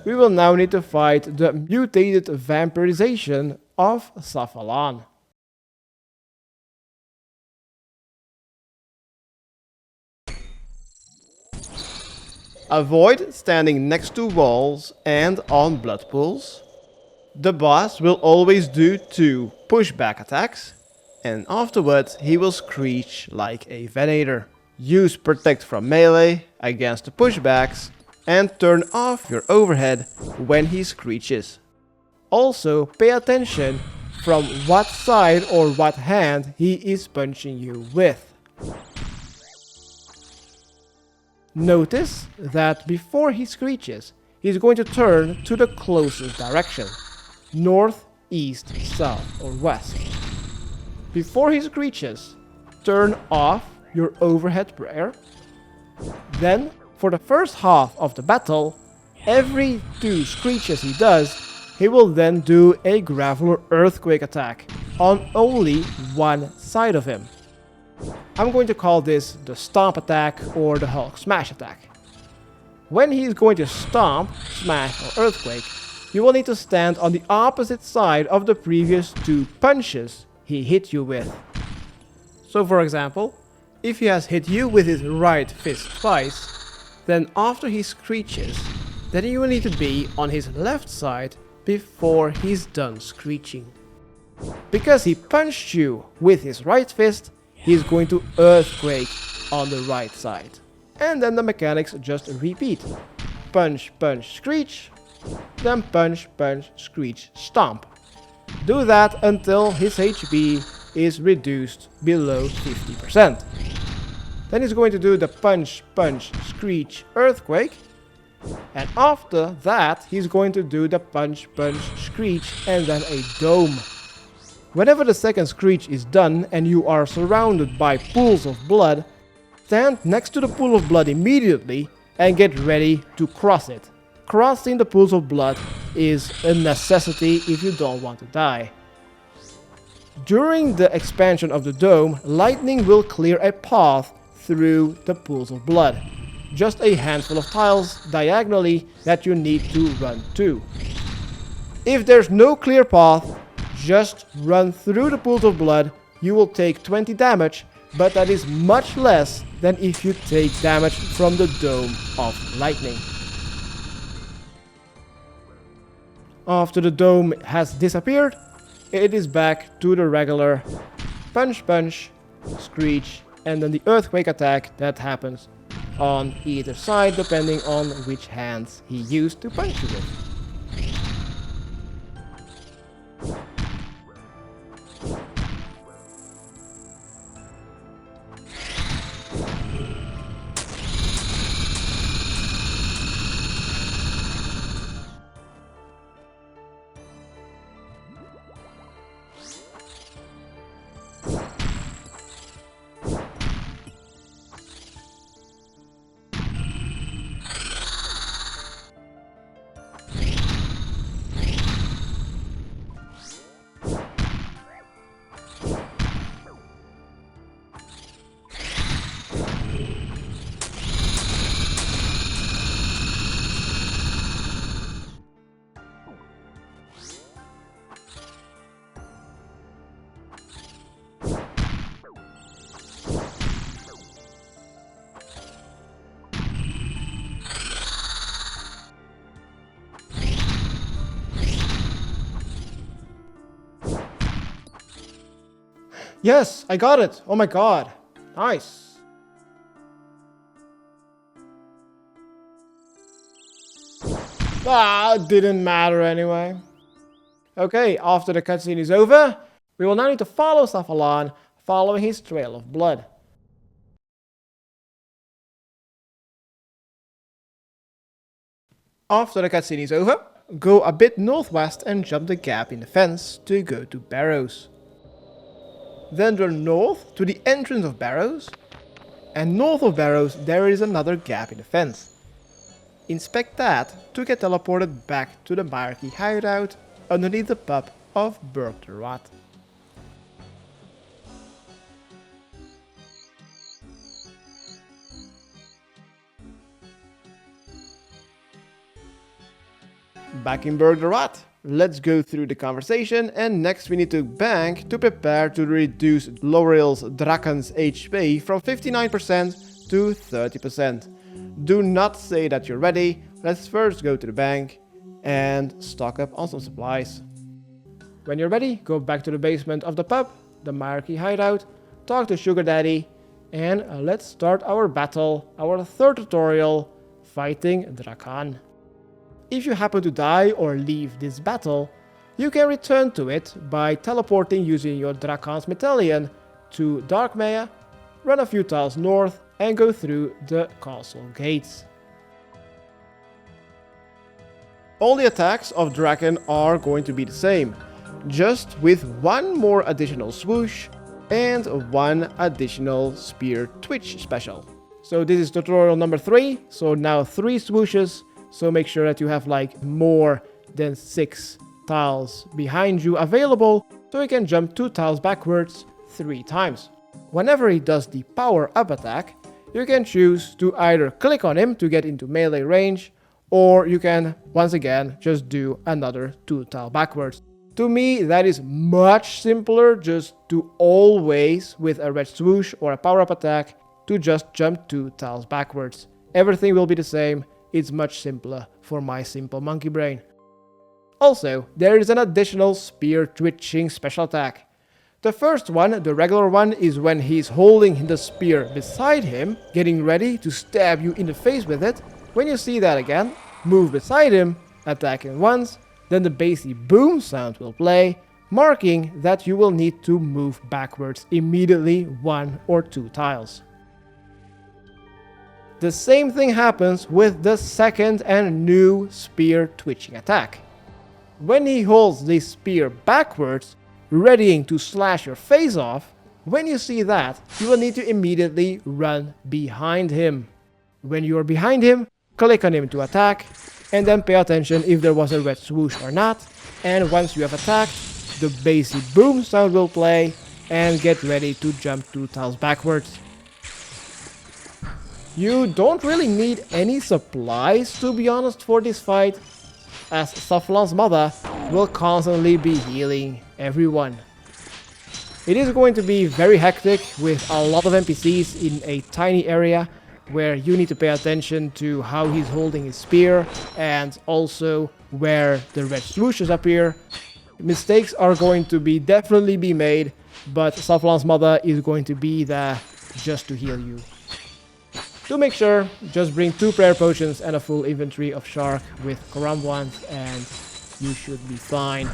We will now need to fight the mutated vampirization of Safalan. Avoid standing next to walls and on blood pools. The boss will always do 2 pushback attacks, and afterwards he will screech like a Venator. Use protect from melee against the pushbacks and turn off your overhead when he screeches. Also pay attention from what side or what hand he is punching you with. Notice that before he screeches, he's going to turn to the closest direction. North, east, south, or west. Before he screeches, turn off your overhead prayer. Then, for the first half of the battle, every 2 screeches he does, he will then do a graveler earthquake attack on only one side of him. I'm going to call this the stomp attack or the Hulk smash attack. When he is going to stomp, smash, or earthquake, you will need to stand on the opposite side of the previous 2 punches he hit you with. So for example, if he has hit you with his right fist twice, then after he screeches, then you will need to be on his left side before he's done screeching. Because he punched you with his right fist, he's going to earthquake on the right side. And then the mechanics just repeat. Punch, punch, screech. Then punch, punch, screech, stomp. Do that until his HP is reduced below 50%. Then he's going to do the punch, punch, screech, earthquake. And after that, he's going to do the punch, punch, screech, and then a dome. Whenever the second screech is done and you are surrounded by pools of blood, stand next to the pool of blood immediately and get ready to cross it. Crossing the pools of blood is a necessity if you don't want to die. During the expansion of the dome, lightning will clear a path through the pools of blood. Just a handful of tiles diagonally that you need to run to. If there's no clear path, just run through the pools of blood. You will take 20 damage, but that is much less than if you take damage from the dome of lightning. After the dome has disappeared, it is back to the regular punch, punch, screech, and then the earthquake attack that happens on either side depending on which hands he used to punch you with. Yes, I got it. Oh my god. Nice. Ah, it didn't matter anyway. Okay, after the cutscene is over, we will now need to follow Safalan, following his trail of blood. After the cutscene is over, go a bit northwest and jump the gap in the fence to go to Barrows. Then turn north to the entrance of Barrows, and north of Barrows there is another gap in the fence. Inspect that to get teleported back to the Marquee hideout underneath the pub of Burg the Rat. Back in Burg the Rat, let's go through the conversation, and next we need to bank to prepare to reduce Loreal's Drakan's HP from 59% to 30%. Do not say that you're ready, let's first go to the bank and stock up on some supplies. When you're ready, go back to the basement of the pub, the Marquee hideout, talk to Sugar Daddy, and let's start our battle, our third tutorial, fighting Drakan. If you happen to die or leave this battle, you can return to it by teleporting using your Drakan's medallion to Darkmaya, run a few tiles north, and go through the castle gates. All the attacks of Drakan are going to be the same, just with one more additional swoosh and one additional spear twitch special. So this is tutorial number 3, so now 3 swooshes, so make sure that you have like more than 6 tiles behind you available, so you can jump 2 tiles backwards 3 times. Whenever he does the power up attack, you can choose to either click on him to get into melee range, or you can once again just do another 2 tile backwards. To me, that is much simpler, just to always with a red swoosh or a power up attack to just jump 2 tiles backwards. Everything will be the same, it's much simpler for my simple monkey brain. Also, there is an additional spear twitching special attack. The first one, the regular one, is when he's holding the spear beside him, getting ready to stab you in the face with it. When you see that again, move beside him, attack him once, then the bassy boom sound will play, marking that you will need to move backwards immediately 1 or 2 tiles. The same thing happens with the second and new spear twitching attack. When he holds the spear backwards, readying to slash your face off, when you see that, you will need to immediately run behind him. When you are behind him, click on him to attack, and then pay attention if there was a red swoosh or not, and once you have attacked, the bassy boom sound will play, and get ready to jump 2 tiles backwards. You don't really need any supplies, to be honest, for this fight, as Safalan's mother will constantly be healing everyone. It is going to be very hectic with a lot of NPCs in a tiny area where you need to pay attention to how he's holding his spear and also where the red swooshes appear. Mistakes are going to be definitely be made, but Safalan's mother is going to be there just to heal you. To make sure, just bring 2 prayer potions and a full inventory of shark with Karam ones and you should be fine.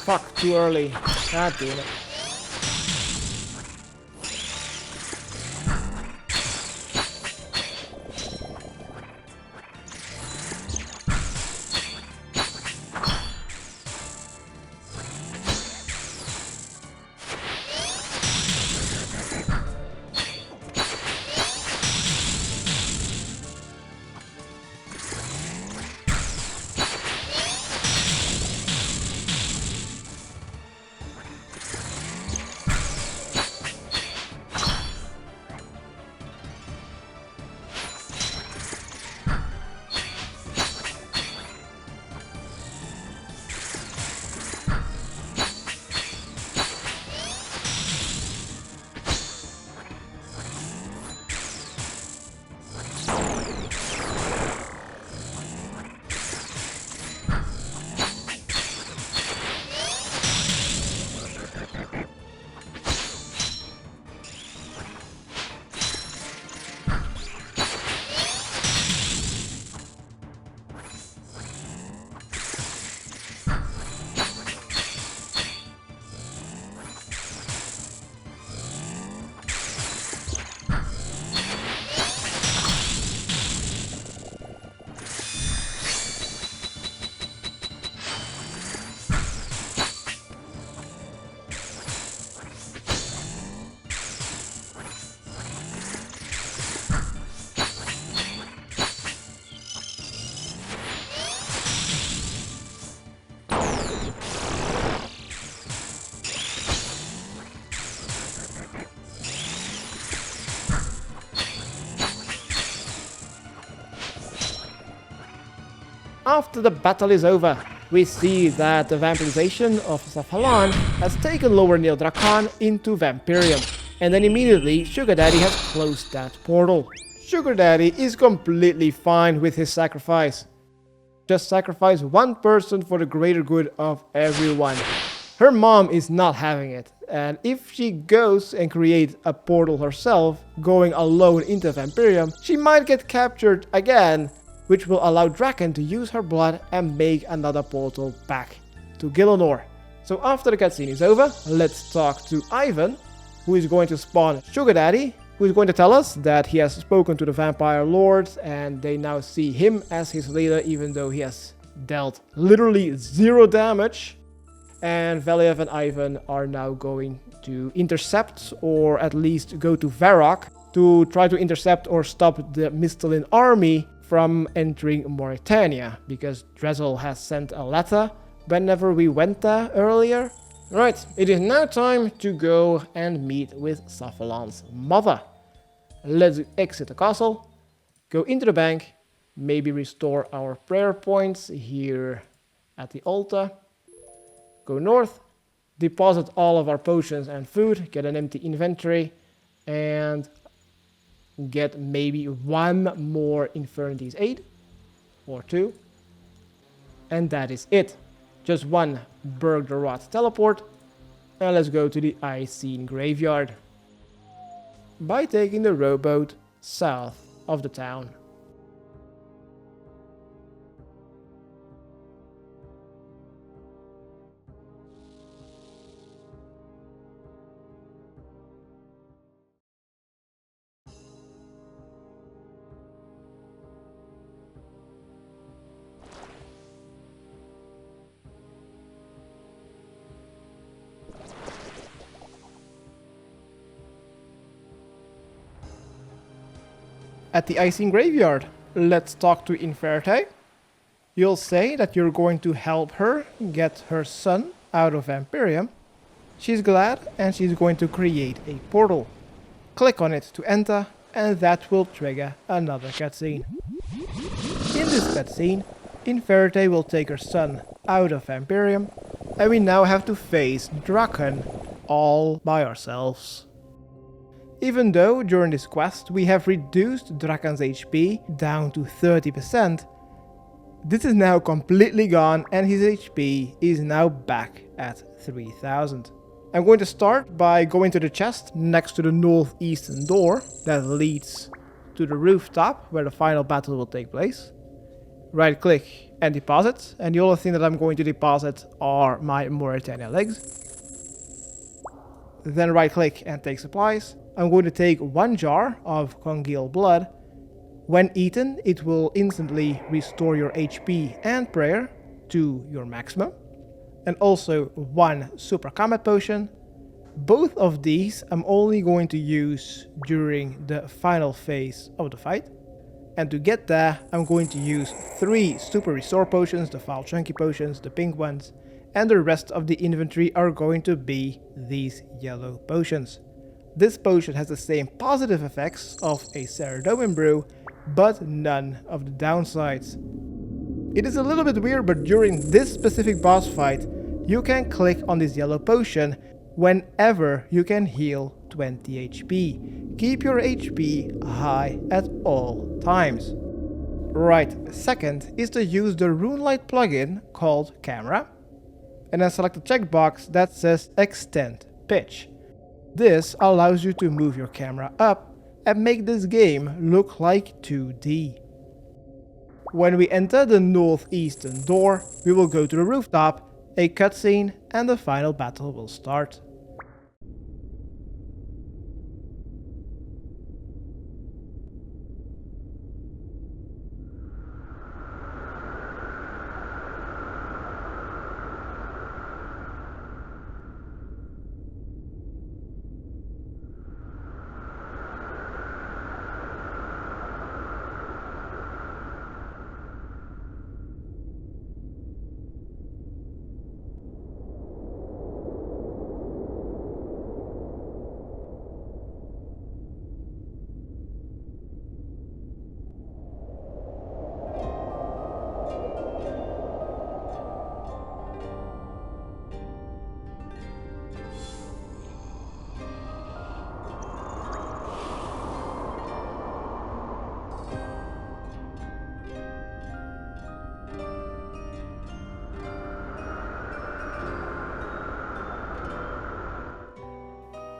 Fuck, too early. God damn it. After the battle is over, we see that the vampirization of Safalan has taken Lower Neil Drakan into Vampirium, and then immediately Sugar Daddy has closed that portal. Sugar Daddy is completely fine with his sacrifice. Just sacrifice one person for the greater good of everyone. Her mom is not having it, and if she goes and creates a portal herself, going alone into Vampirium, she might get captured again, which will allow Drakan to use her blood and make another portal back to Gielinor. So after the cutscene is over, let's talk to Ivan, who is going to spawn Sugar Daddy, who is going to tell us that he has spoken to the Vampire Lords and they now see him as his leader, even though he has dealt literally 0 damage. And Valiev and Ivan are now going to intercept, or at least go to Varrock to try to intercept or stop the Mistalin army from entering Mauritania, because Drezel has sent a letter whenever we went there earlier. Right, it is now time to go and meet with Safalan's mother. Let's exit the castle, go into the bank, maybe restore our prayer points here at the altar, go north, deposit all of our potions and food, get an empty inventory, and get maybe 1 more Infernity's Aid, or 2, and that is it. Just 1 Berg the Rot teleport, and let's go to the Icene Graveyard by taking the rowboat south of the town. At the Icing Graveyard, let's talk to Inferte. You'll say that you're going to help her get her son out of Vampirium. She's glad and she's going to create a portal. Click on it to enter and that will trigger another cutscene. In this cutscene, Inferte will take her son out of Vampirium and we now have to face Drakan all by ourselves. Even though during this quest we have reduced Drakan's HP down to 30%, this is now completely gone and his HP is now back at 3000. I'm going to start by going to the chest next to the northeastern door that leads to the rooftop where the final battle will take place. Right click and deposit. And the only thing that I'm going to deposit are my Mauritania legs. Then right click and take supplies. I'm going to take 1 jar of congealed blood. When eaten, it will instantly restore your HP and prayer to your maximum. And also 1 super combat potion. Both of these I'm only going to use during the final phase of the fight. And to get there, I'm going to use 3 super restore potions, the foul chunky potions, the pink ones, and the rest of the inventory are going to be these yellow potions. This potion has the same positive effects of a Ceradomin brew, but none of the downsides. It is a little bit weird, but during this specific boss fight, you can click on this yellow potion whenever you can heal 20 HP. Keep your HP high at all times. Right, second is to use the RuneLite plugin called Camera, and then select the checkbox that says Extend Pitch. This allows you to move your camera up and make this game look like 2D. When we enter the northeastern door, we will go to the rooftop, a cutscene, and the final battle will start.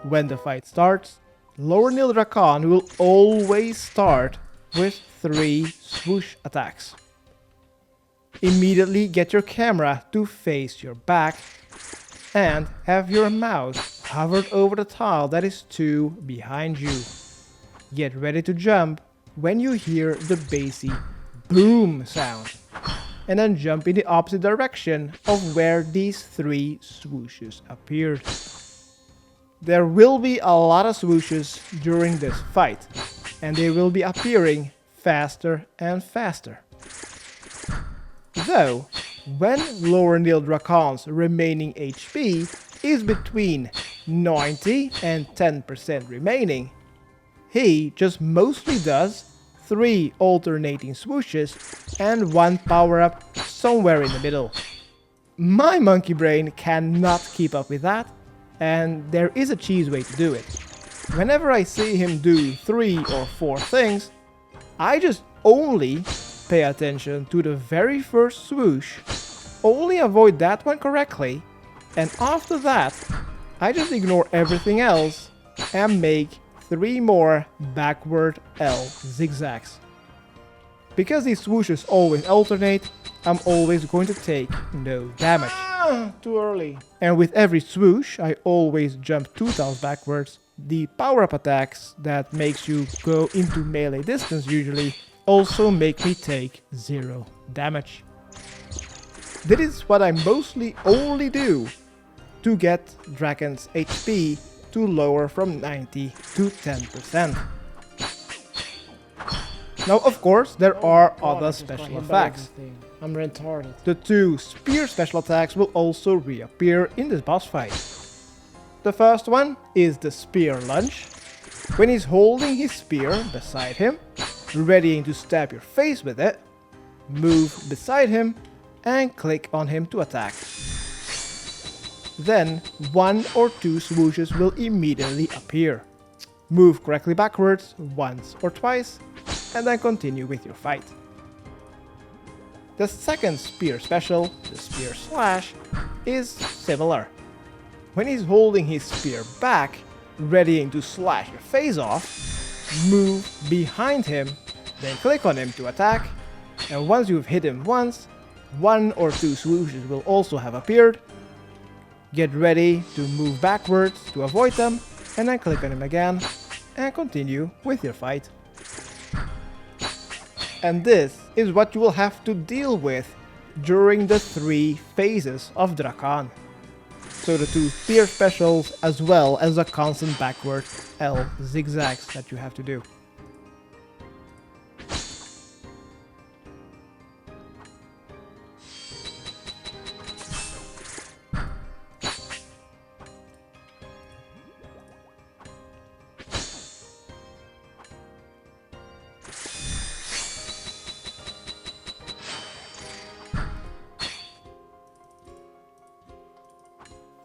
When the fight starts, Lower Nil Drakan will always start with 3 swoosh attacks. Immediately get your camera to face your back and have your mouse hovered over the tile that is 2 behind you. Get ready to jump when you hear the bassy boom sound, and then jump in the opposite direction of where these 3 swooshes appeared. There will be a lot of swooshes during this fight, and they will be appearing faster and faster. Though, when Lower Nil Drakan's remaining HP is between 90 and 10% remaining, he just mostly does 3 alternating swooshes and 1 power-up somewhere in the middle. My monkey brain cannot keep up with that, and there is a cheese way to do it. Whenever I see him do 3 or 4 things, I just only pay attention to the very first swoosh, only avoid that one correctly, and after that, I just ignore everything else and make 3 more backward L zigzags. Because these swooshes always alternate, I'm always going to take no damage. Too early. And with every swoosh, I always jump 2 tiles backwards. The power-up attacks that makes you go into melee distance usually also make me take 0 damage. This is what I mostly only do to get Draken's HP to lower from 90 to 10%. Now, of course, there are other special effects. I'm retarded. The 2 spear special attacks will also reappear in this boss fight. The first one is the spear lunge. When he's holding his spear beside him, readying to stab your face with it, move beside him and click on him to attack. Then 1 or 2 swooshes will immediately appear. Move correctly backwards once or twice, and then continue with your fight. The second spear special, the spear slash, is similar. When he's holding his spear back, readying to slash your face off, move behind him, then click on him to attack, and once you've hit him once, 1 or 2 swooshes will also have appeared. Get ready to move backwards to avoid them, and then click on him again, and continue with your fight. And this is what you will have to deal with during the 3 phases of Drakan. So the 2 tier specials as well as the constant backward L zigzags that you have to do.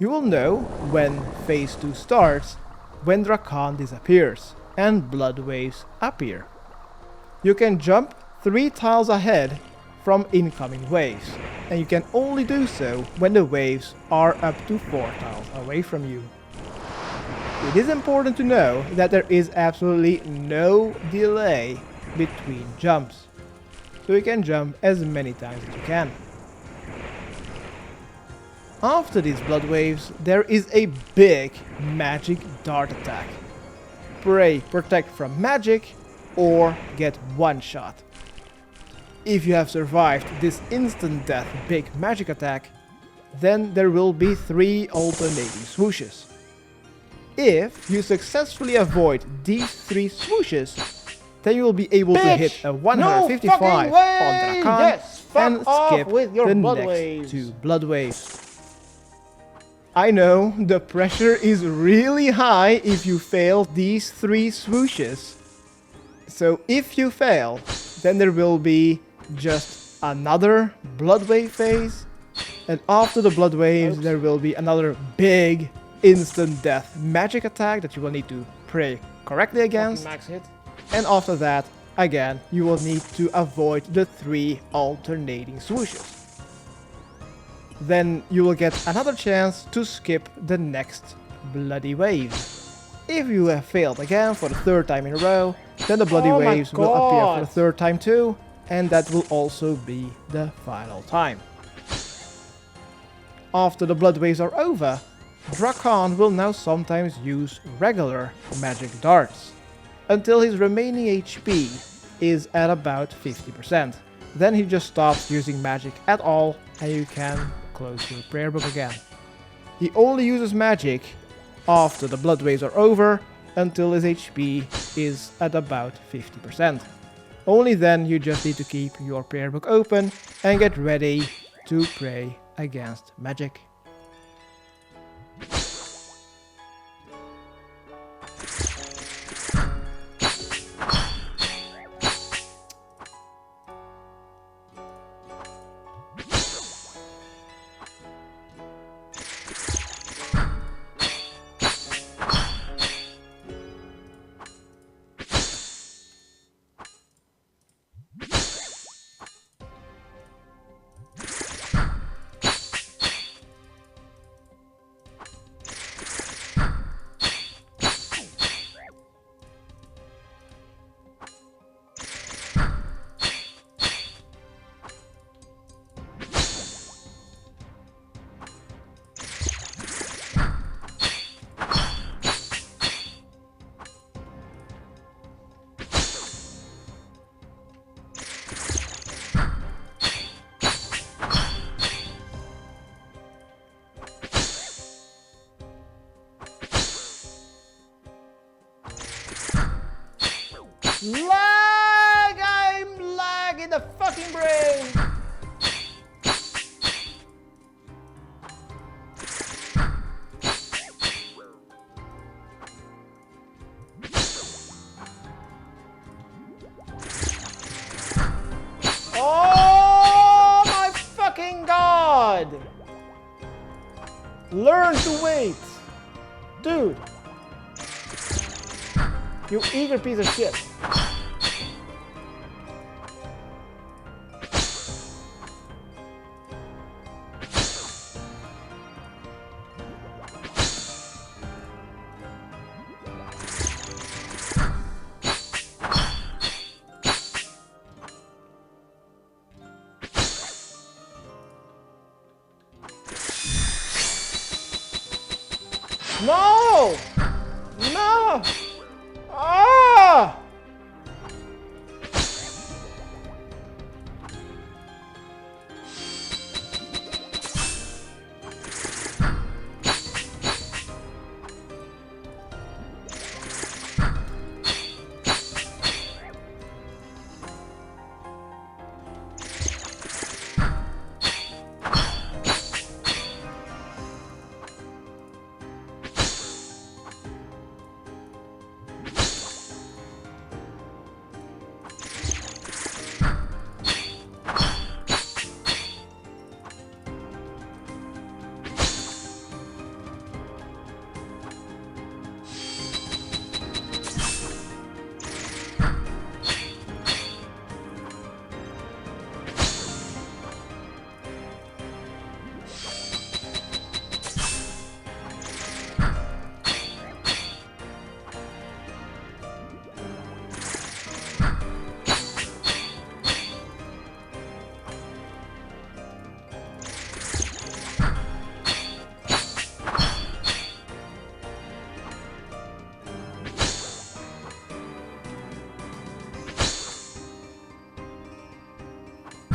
You will know when phase 2 starts when Drakan disappears and blood waves appear. You can jump 3 tiles ahead from incoming waves, and you can only do so when the waves are up to 4 tiles away from you. It is important to know that there is absolutely no delay between jumps, so you can jump as many times as you can. After these blood waves, there is a big magic dart attack. Pray protect from magic or get one shot. If you have survived this instant death big magic attack, then there will be 3 alternating swooshes. If you successfully avoid these 3 swooshes, then you will be able to hit a 155 on Drakan and skip the next 2 blood waves. I know, the pressure is really high if you fail these 3 swooshes. So if you fail, then there will be just another blood wave phase, and after the blood waves there will be another big instant death magic attack that you will need to pray correctly against. Max hit. And after that, again, you will need to avoid the 3 alternating swooshes. Then you will get another chance to skip the next bloody wave. If you have failed again for the 3rd time in a row, then the bloody waves will appear for the 3rd time too, and that will also be the final time. After the blood waves are over, Drakan will now sometimes use regular magic darts, until his remaining HP is at about 50%. Then he just stops using magic at all, and you can close your prayer book again. He only uses magic after the blood waves are over, until his HP is at about 50%. Only then you just need to keep your prayer book open and get ready to pray against magic. Lag! I'm lag in the fucking brain! Oh my fucking god! Learn to wait! Dude! You eager piece of shit. No! No! Ah!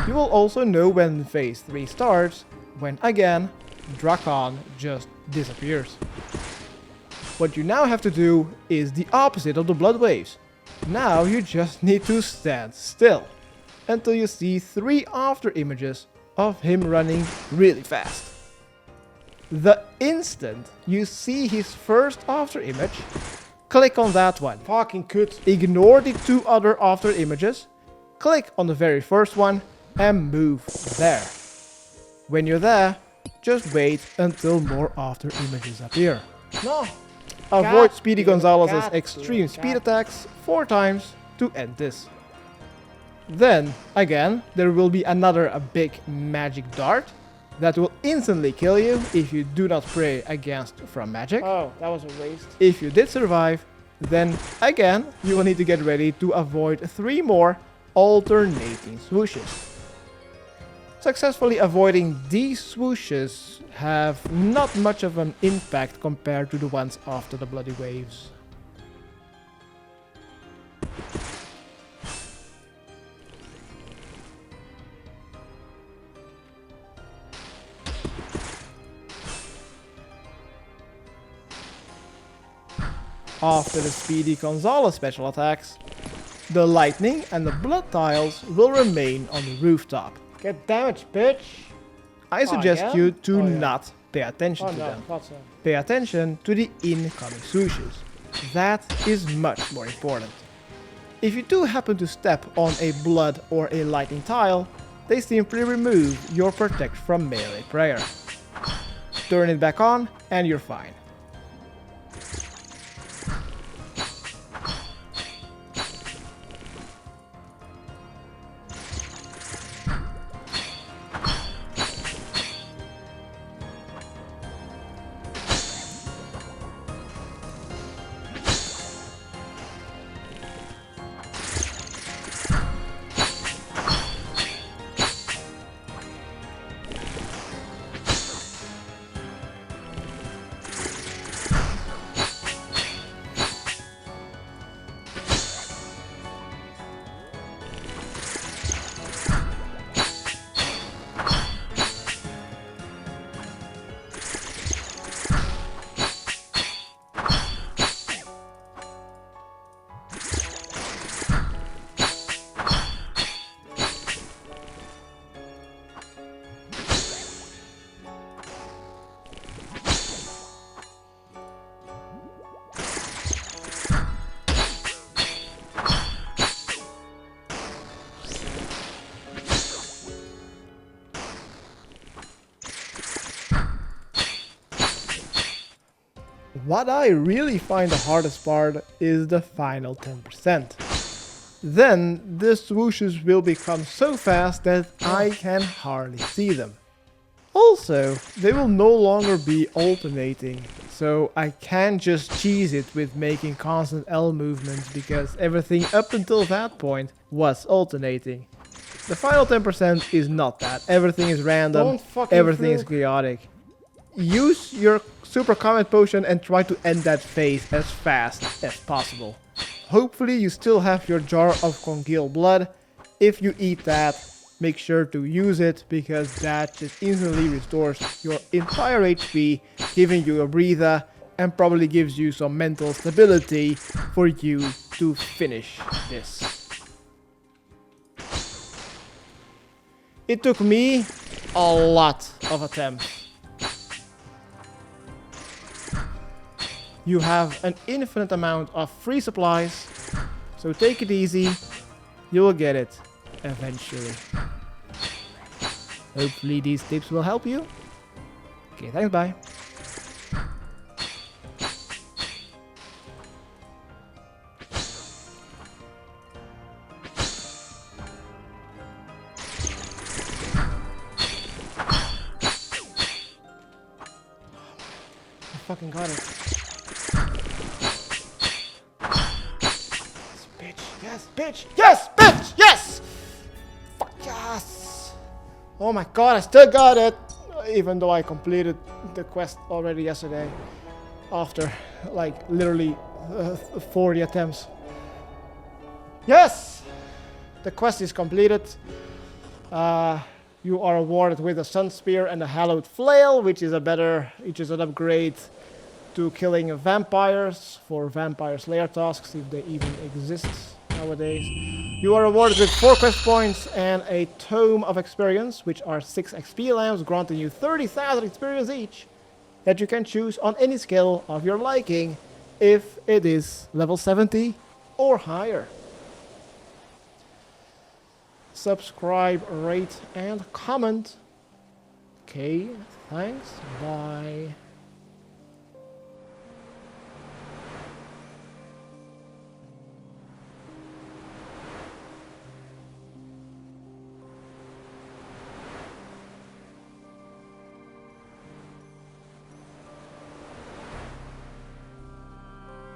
You will also know when phase 3 starts, when again, Drakan just disappears. What you now have to do is the opposite of the blood waves. Now you just need to stand still until you see 3 after images of him running really fast. The instant you see his first after image, click on that one. Fucking good. Ignore the 2 other after images, click on the very first one and move there. When you're there, just wait until more after images appear. No. Avoid God Speedy damn it, Gonzales' God extreme damn it, speed God. attacks 4 times to end this. Then, again, there will be another big magic dart that will instantly kill you if you do not pray against from magic. Oh, that was a waste. If you did survive, then again, you will need to get ready to avoid 3 more alternating swooshes. Successfully avoiding these swooshes have not much of an impact compared to the ones after the bloody waves. After the Speedy Gonzales special attacks, the lightning and the blood tiles will remain on the rooftop. Get damaged, bitch. I suggest again? you to Oh, yeah. not pay attention Oh to no, them. not so. Pay attention to the incoming swooshes. That is much more important. If you do happen to step on a blood or a lightning tile, they simply remove your protect from melee prayer. Turn it back on and you're fine. What I really find the hardest part is the final 10%. Then the swooshes will become so fast that I can hardly see them. Also, they will no longer be alternating, so I can't just cheese it with making constant L movements because everything up until that point was alternating. The final 10% is not that. Everything is random, Don't fucking everything is fluke. chaotic. use your super combat potion and try to end that phase as fast as possible. Hopefully you still have your jar of congealed blood. If you eat that, make sure to use it, because that just instantly restores your entire HP, giving you a breather, and probably gives you some mental stability for you to finish this. It took me a lot of attempts. You have an infinite amount of free supplies, so take it easy. You will get it eventually. Hopefully these tips will help you. Okay, thanks, bye. I fucking got it. Yes, bitch! Yes, bitch! Yes! Fuck yes! Oh my god, I still got it! Even though I completed the quest already yesterday. After, like, literally 40 attempts. Yes! The quest is completed. You are awarded with a Sun Spear and a Hallowed Flail, which is an upgrade to killing vampires for vampire slayer tasks, if they even exist nowadays. You are awarded with 4 quest points and a Tome of Experience, which are 6 XP lamps, granting you 30,000 experience each, that you can choose on any skill of your liking, if it is level 70 or higher. Subscribe, rate, and comment. Okay, thanks. Bye.